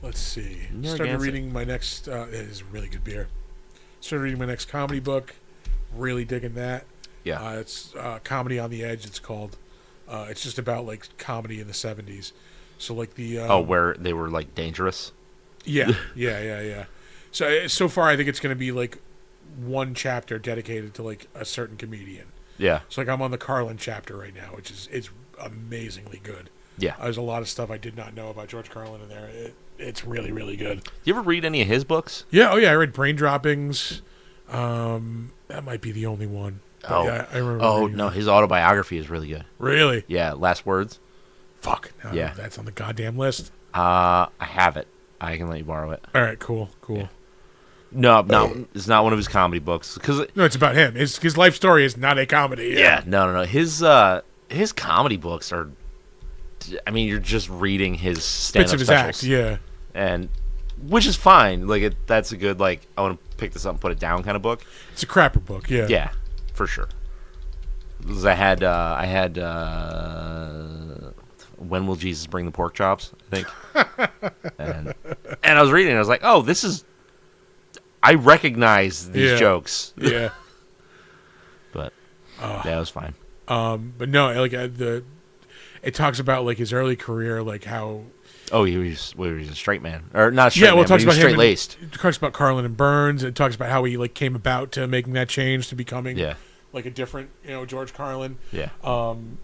Let's see. Started Narragansett. reading my next. It is really good beer. Started reading my next comedy book. Really digging that. Yeah. It's Comedy on the Edge. It's called. It's just about like comedy in the '70s. So like the. Where they were like dangerous. Yeah. So far, I think it's going to be like one chapter dedicated to like a certain comedian. Yeah. So like I'm on the Carlin chapter right now, which is it's amazingly good. Yeah. There's a lot of stuff I did not know about George Carlin in there. It's really, really good. You ever read any of his books? Yeah. Oh yeah. I read Brain Droppings. That might be the only one. But Oh. yeah, I remember. Oh reading no, that. his autobiography is really good. Really? Yeah. Last Words. Fuck. No, Yeah. That's on the goddamn list. I have it. I can let you borrow it. All right. Cool. Yeah. No, it's not one of his comedy books. Cause No, it's about him. His life story is not a comedy. yeah, no. His comedy books are. I mean, you're just reading his stand-up Bits of his specials, act. Yeah. and which is fine. Like that's a good like I want to pick this up and put it down kind of book. It's a crapper book. Yeah. Yeah, for sure. 'Cause I had When Will Jesus Bring the Pork Chops? I think, and I was reading, and I was like, oh, this is. I recognize these Yeah. jokes, Yeah. but that was fine. But no, like it talks about like his early career, like how. Oh, he was a straight man, or not straight Yeah, well, man, it talks but he was about him. straight laced. It talks about Carlin and Burns. It talks about how he like came about to making that change to becoming Yeah, like a different, George Carlin. yeah, Um,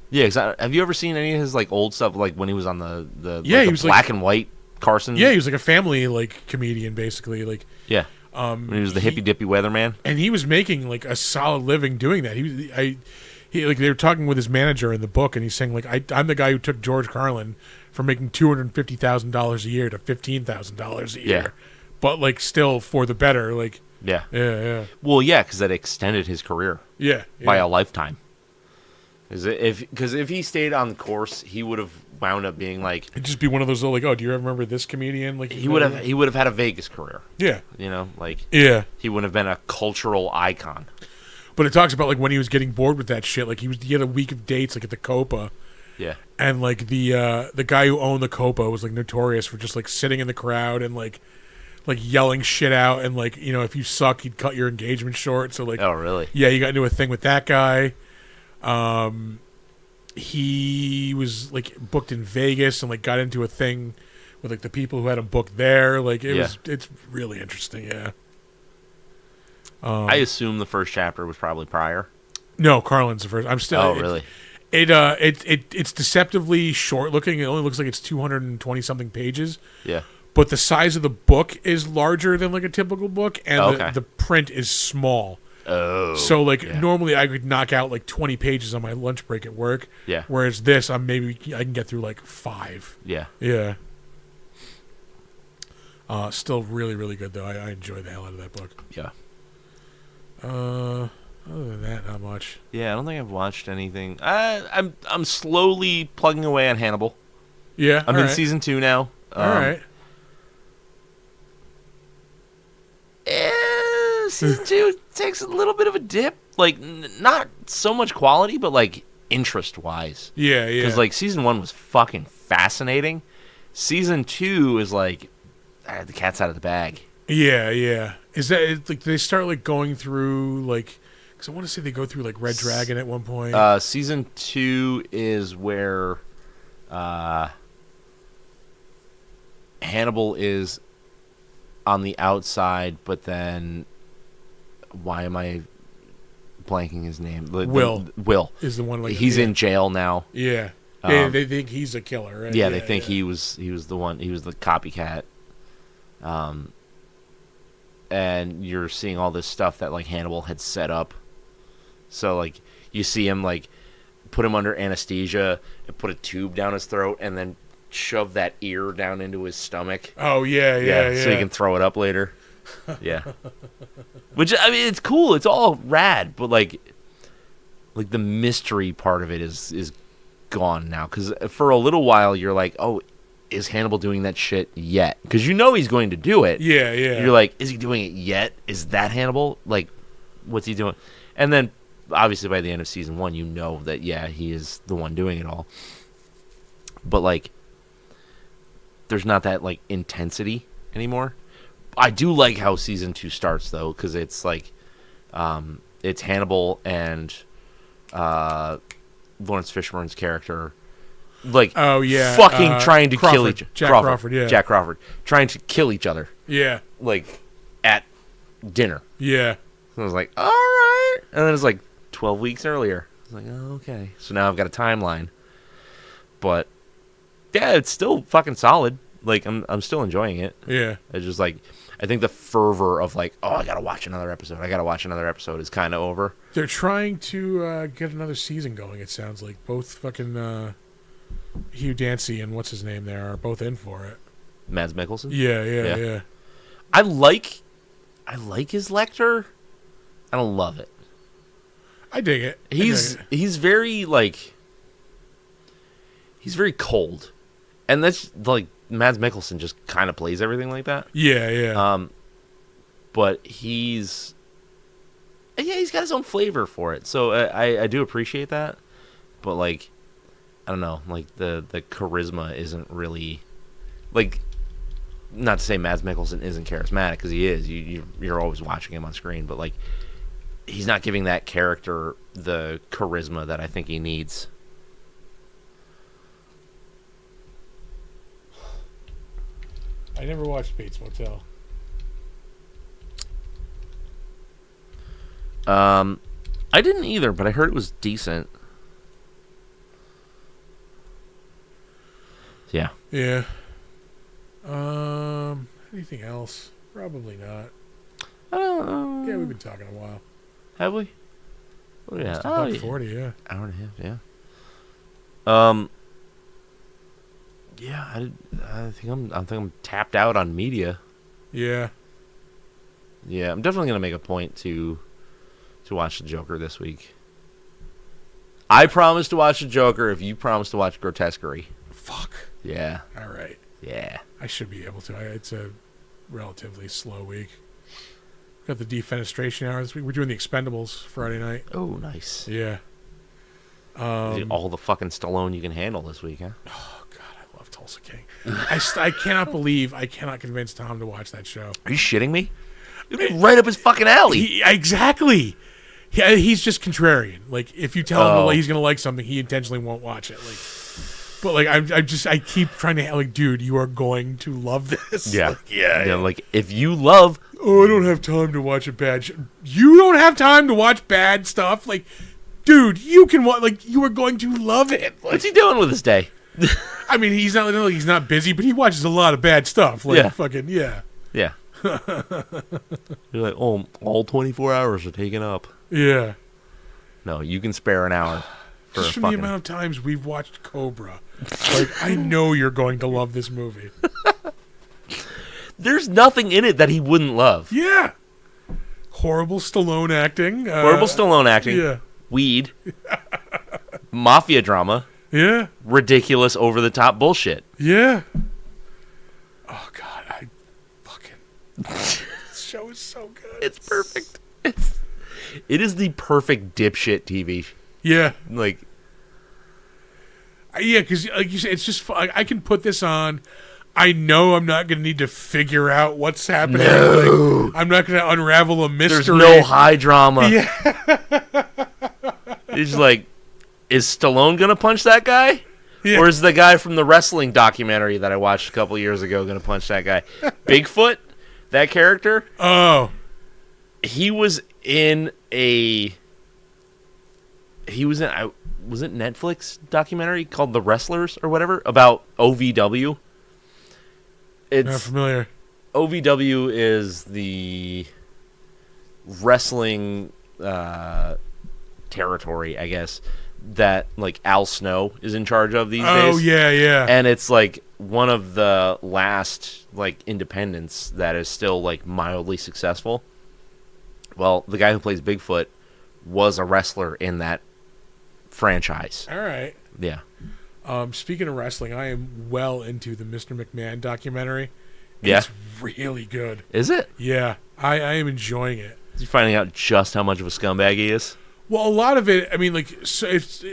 yeah. Have you ever seen any of his like old stuff, like when he was on the Yeah, like, he the was, black like- and white Carson? yeah, he was like a family like comedian, basically. Like, yeah. When he was the hippy dippy weatherman. and he was making like a solid living doing that. He like they were talking with his manager in the book, and he's saying like I'm the guy who took George Carlin from making $250,000 a year to $15,000 a year, Yeah. but like still for the better. Like, Yeah. yeah, Well, yeah, because that extended his career yeah. by a lifetime. Because if he stayed on the course, he would have wound up being like It'd just be one of those like, oh, do you remember this comedian? Like he would have had a Vegas career. yeah, Like yeah. he would have been a cultural icon. But it talks about like when he was getting bored with that shit. Like he had a week of dates like at the Copa, Yeah. and like the guy who owned the Copa was like notorious for just like sitting in the crowd and like yelling shit out, and like if you suck, he'd cut your engagement short. So like, Oh, really? yeah, you got into a thing with that guy. He was like booked in Vegas and like got into a thing with like the people who had him booked there. Like it's really interesting. Yeah. I assume the first chapter was probably prior. No, Carlin's the first. I'm still. Oh, really? It's deceptively short looking. It only looks like it's 220 something pages, Yeah. but the size of the book is larger than like a typical book, and Okay. the print is small. Oh. So like yeah. normally I could knock out like 20 pages on my lunch break at work. Yeah. Whereas this, I can get through like 5. Yeah. Yeah. Still really, really good though. I enjoy the hell out of that book. Yeah. Other than that, not much. Yeah, I don't think I've watched anything. I'm slowly plugging away on Hannibal. Yeah. I'm all in right. season 2 now. All right. Season 2 takes a little bit of a dip. Like, not so much quality, but like interest-wise. Yeah, yeah. Because like season 1 was fucking fascinating. Season 2 is like the cat's out of the bag. Yeah, yeah. Is that like they start like going through like? Because I want to say they go through like Red Dragon at one point. Season 2 is where Hannibal is on the outside, but then why am I blanking his name? Will. Will. Is the one like He's yeah. in jail now. Yeah. They think he's a killer, right? Yeah, they think he was the one. He was the copycat. And you're seeing all this stuff that like Hannibal had set up. So like you see him like put him under anesthesia and put a tube down his throat and then shove that ear down into his stomach. Oh yeah, yeah. So he can throw it up later. Yeah. Which I mean, it's cool. It's all rad, but like the mystery part of it is gone now. Because for a little while, you're like, oh, is Hannibal doing that shit yet? Because you know he's going to do it. Yeah, yeah. You're like, is he doing it yet? Is that Hannibal? Like, what's he doing? And then, obviously, by the end of season 1, you know that, yeah, he is the one doing it all. But, like, there's not that, like, intensity anymore. I do like how season 2 starts, though, because it's, like, it's Hannibal and Lawrence Fishburne's character, like, fucking trying to kill each other. Jack Crawford. Trying to kill each other. Yeah. Like, at dinner. Yeah. So I was like, all right. And then it's like 12 weeks earlier. I was like, oh, okay. So now I've got a timeline. But, yeah, it's still fucking solid. Like, I'm still enjoying it. Yeah. It's just like, I think the fervor of like, oh, I gotta watch another episode is kind of over. They're trying to get another season going, it sounds like. Both fucking Hugh Dancy and what's his name there are both in for it. Mads Mikkelsen? Yeah. I like his Lecter. I don't love it. I dig it. He's very like, he's very cold. And that's like, Mads Mikkelsen just kind of plays everything like that. Yeah. But he's got his own flavor for it. So I do appreciate that. But like, I don't know, like the charisma isn't really, like, not to say Mads Mikkelsen isn't charismatic, because he is. You're always watching him on screen, but like, he's not giving that character the charisma that I think he needs. I never watched Bates Motel. I didn't either, but I heard it was decent. Yeah. Yeah. Anything else? Probably not. Yeah, we've been talking a while. Have we? Oh yeah. It's about 40, yeah. Hour and a half, yeah. Yeah, I think I'm tapped out on media. Yeah. Yeah, I'm definitely gonna make a point to watch the Joker this week. I promise to watch the Joker if you promise to watch Grotesquerie. Fuck. Yeah. All right. Yeah. I should be able to. It's a relatively slow week. Got the defenestration hour this week. We're doing the Expendables Friday night. Oh, nice. Yeah. All the fucking Stallone you can handle this week, huh? Oh God, I love Tulsa King. I cannot believe I cannot convince Tom to watch that show. Are you shitting me? It'd be right up his fucking alley. Exactly. He's just contrarian. Like, if you tell him he's gonna like something, he intentionally won't watch it. Like, but like, I keep trying to like, dude, you are going to love this. Yeah. Like, yeah. Like, if you love, I don't have time to watch a bad. You don't have time to watch bad stuff. Like, dude, you can watch. Like, you are going to love it. Like, what's he doing with his day? I mean, he's not busy, but he watches a lot of bad stuff. Like, yeah. Fucking yeah. Yeah. You're like, oh, all 24 hours are taken up. Yeah. No, you can spare an hour. Just from the amount of times we've watched Cobra. Like, I know you're going to love this movie. There's nothing in it that he wouldn't love. Yeah. Horrible Stallone acting. Yeah. Weed. Mafia drama. Yeah. Ridiculous, over-the-top bullshit. Yeah. Oh, God. This show is so good. It's perfect. It is the perfect dipshit TV. Yeah. Like, yeah, because like you said, it's just I can put this on. I know I'm not going to need to figure out what's happening. No. Like, I'm not going to unravel a mystery. There's no high drama. Yeah. It's like, is Stallone going to punch that guy? Yeah. Or is the guy from the wrestling documentary that I watched a couple years ago going to punch that guy? Bigfoot, that character? Oh. He was in was it Netflix documentary called The Wrestlers or whatever about OVW? It's Not familiar. OVW is the wrestling territory, I guess, that like Al Snow is in charge of these days. Oh yeah. And it's like one of the last like independents that is still like mildly successful. Well, the guy who plays Bigfoot was a wrestler in that franchise. All right. Yeah. Speaking of wrestling, I am well into the Mr. McMahon documentary. Yeah. It's really good. Is it? Yeah, I am enjoying it. You're finding out just how much of a scumbag he is? Well, a lot of it, I mean, like, so it's Or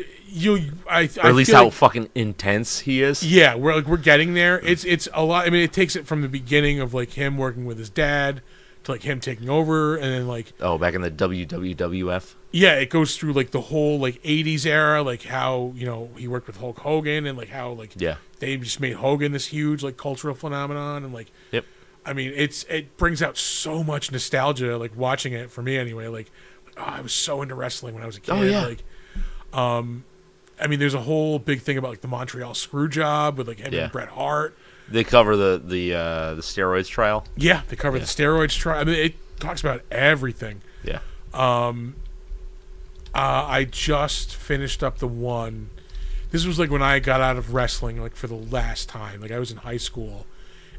at least feel how like, fucking intense he is? yeah, we're getting there. It's a lot. I mean, it takes it from the beginning of like him working with his dad to like him taking over, and then like Oh, back in the WWF? yeah, it goes through like the whole like '80s era, like how he worked with Hulk Hogan, and like how like Yeah. they just made Hogan this huge like cultural phenomenon, and like Yep. I mean, it brings out so much nostalgia, like watching it for me anyway. Like, oh, I was so into wrestling when I was a kid. Oh, yeah. Like, I mean, there's a whole big thing about like the Montreal screw job with like him Yeah. and Bret Hart. They cover the steroids trial? Yeah, they cover the steroids trial. I mean, it talks about everything. Yeah. I just finished up the one. This was like when I got out of wrestling, like for the last time. Like I was in high school.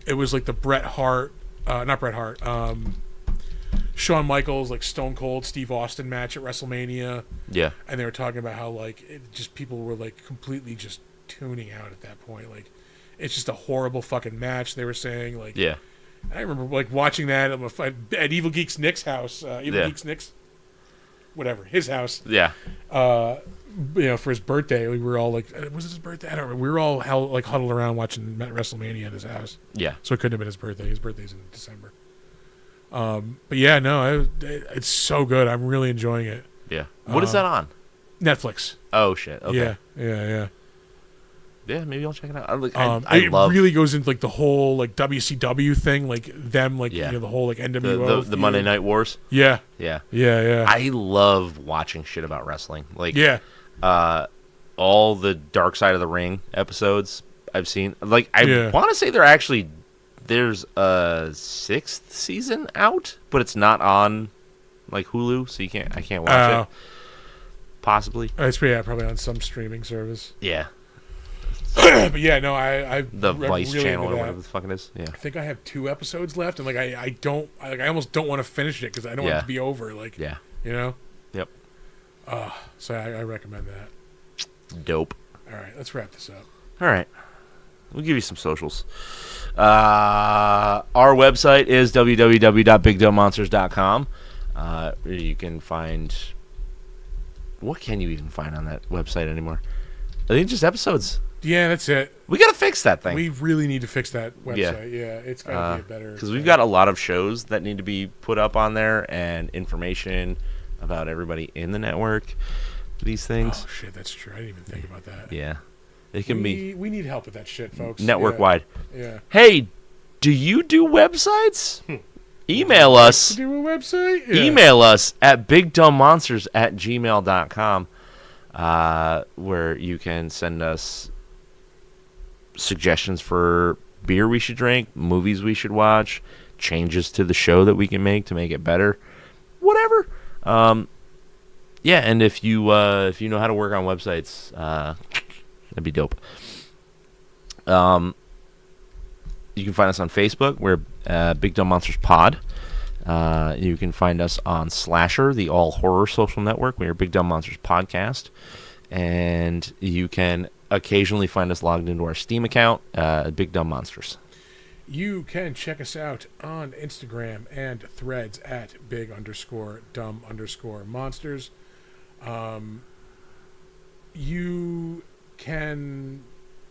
It was like the Bret Hart, not Bret Hart, Shawn Michaels, like Stone Cold Steve Austin match at WrestleMania. Yeah. And they were talking about how like people were like completely just tuning out at that point. Like it's just a horrible fucking match. They were saying like, Yeah. I remember like watching that at Evil Geeks Nick's house, Geeks Nick's, whatever, his house. Yeah. For his birthday. We were all like, was it his birthday? I don't remember. We were all huddled around watching WrestleMania at his house. Yeah. So it couldn't have been his birthday. His birthday's in December. But yeah, no, it's so good. I'm really enjoying it. Yeah. What is that on? Netflix. Oh, shit. Okay. Yeah. Yeah, maybe I'll check it out. I It love really goes into like the whole like WCW thing, like them, like Yeah. the whole like NWO. the Monday Night Wars. Yeah. Yeah. Yeah. I love watching shit about wrestling. Like, Yeah. all the Dark Side of the Ring episodes I've seen. Like, I Yeah. want to say there's a 6th season out, but it's not on like Hulu, so I can't watch it. Possibly. It's probably on some streaming service. Yeah. But yeah, no, I The Vice really channel into or that. whatever the fuck it is. Yeah. I think I have 2 episodes left, and like I almost don't want to finish it because I don't want it to be over. Like, Yeah. Yep. So I recommend that. Dope. All right, let's wrap this up. All right. We'll give you some socials. Our website is www.bigdumbmonsters.com. You can find... What can you even find on that website anymore? I think just episodes. Yeah, that's it. We got to fix that thing. We really need to fix that website. Yeah, it's got to be a better... Because we've got a lot of shows that need to be put up on there and information about everybody in the network. These things. Oh, shit, that's true. I didn't even think about that. Yeah. It can be We need help with that shit, folks. network-wide. Yeah. Hey, do you do websites? Email us. Do a website? Yeah. Email us at bigdumbmonsters@gmail.com, where you can send us suggestions for beer we should drink, movies we should watch, changes to the show that we can make to make it better, whatever. Yeah, and if you know how to work on websites, that'd be dope. You can find us on Facebook. We're Big Dumb Monsters Pod. You can find us on Slasher, the all horror social network. We're Big Dumb Monsters Podcast. And you can occasionally find us logged into our Steam account, Big Dumb Monsters. You can check us out on Instagram and Threads at big_dumb_monsters. You can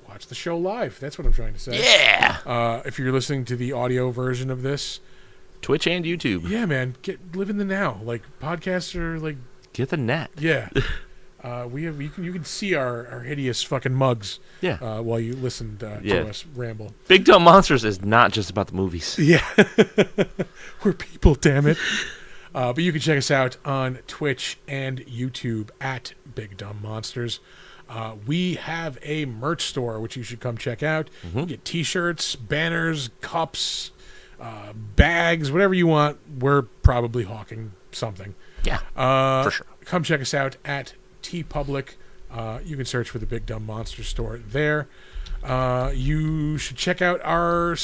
watch the show live. That's what I'm trying to say. Yeah! If you're listening to the audio version of this, Twitch and YouTube. yeah, man, live in the now. Like podcasts are like, Get the net. yeah. You can see our hideous fucking mugs. Yeah. While you listen to us ramble. Big Dumb Monsters is not just about the movies. Yeah. We're people, damn it. But you can check us out on Twitch and YouTube at Big Dumb Monsters. We have a merch store, which you should come check out. Mm-hmm. You get t-shirts, banners, cups, bags, whatever you want. We're probably hawking something. Yeah, for sure. Come check us out at TeePublic. You can search for the Big Dumb Monster store there. You should check out our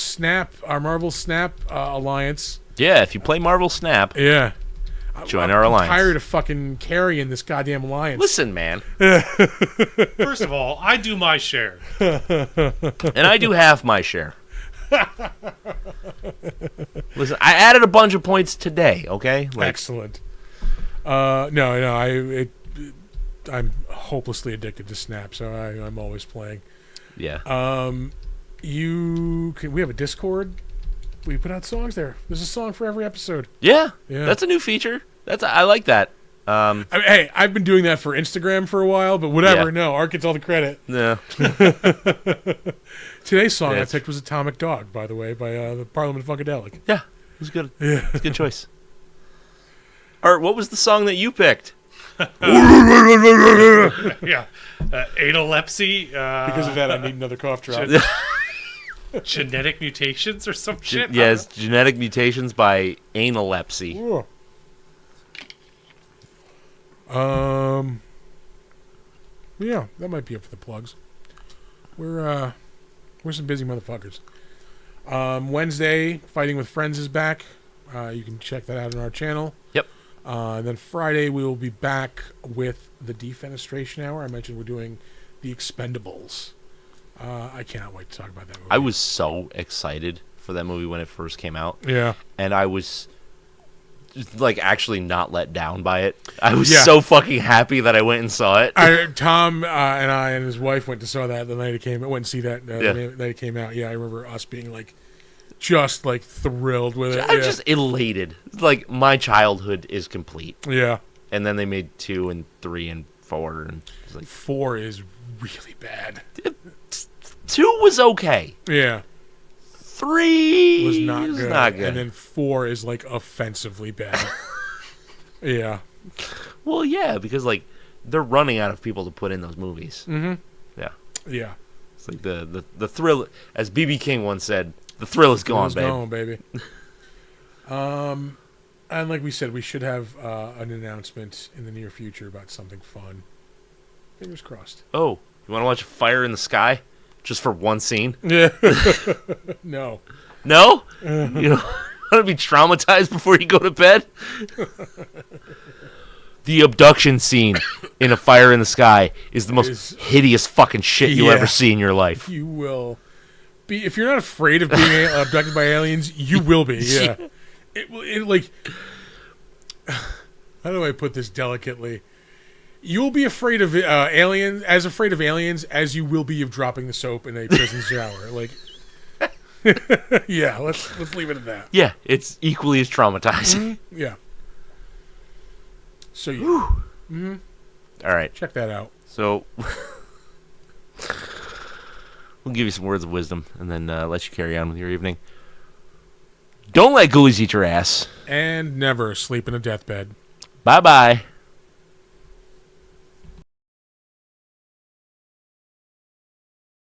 Marvel Snap Alliance. Yeah, if you play Marvel Snap, Yeah. Join our alliance. I'm tired of fucking carrying this goddamn alliance. Listen, man. First of all, I do my share. And I do half my share. Listen, I added a bunch of points today, okay? Excellent. I'm hopelessly addicted to Snap, so I'm always playing. Yeah. We have a Discord. We put out songs there. There's a song for every episode. Yeah. Yeah. That's a new feature. I like that. Hey, I've been doing that for Instagram for a while, but whatever. Yeah. No, Art gets all the credit. Yeah. Today's song Yeah, I picked was Atomic Dog, by the way, by the Parliament Funkadelic. Yeah. It was good. Yeah. It's a good choice. Art, what was the song that you picked? Yeah. Analepsy. Because of that, I need another cough drop. Genetic mutations or some shit. Yes, Genetic Mutations by Analepsy. Ooh. Yeah, that might be it for the plugs. We're some busy motherfuckers. Wednesday, Fighting with Friends is back. You can check that out on our channel. Yep. And then Friday we will be back with the Defenestration Hour. I mentioned we're doing the Expendables. I cannot wait to talk about that movie. I was so excited for that movie when it first came out. Yeah. And I was like actually not let down by it. I was Yeah. so fucking happy that I went and saw it. Tom and I and his wife went to saw that the night it came. Went and see that the night it came out. Yeah, I remember us being like, just like thrilled with it. I'm Yeah. just elated. Like my childhood is complete. Yeah. And then they made 2 and 3 and 4, and it's like 4 is really bad. 2 was okay. Yeah. 3 Was not good. Not good. And then 4 is like offensively bad. Yeah. Well, yeah, because like they're running out of people to put in those movies. Mm-hmm. Yeah. Yeah. It's like the thrill, as B.B. King once said, the thrill is gone, It's babe. gone, baby. And like we said, we should have an announcement in the near future about something fun. Fingers crossed. Oh, you want to watch Fire in the Sky? Just for one scene? Yeah. No. No? You don't want to be traumatized before you go to bed? The abduction scene in A Fire in the Sky is the most hideous fucking shit you'll ever see in your life. You will be, if you're not afraid of being abducted by aliens, you will be. Yeah. It like, how do I put this delicately? You will be afraid of aliens, as you will be of dropping the soap in a prison shower. Like, yeah, let's leave it at that. Yeah, it's equally as traumatizing. Yeah. So yeah, All right, check that out. so we'll give you some words of wisdom and then let you carry on with your evening. Don't let ghoulies eat your ass. And never sleep in a deathbed. Bye-bye.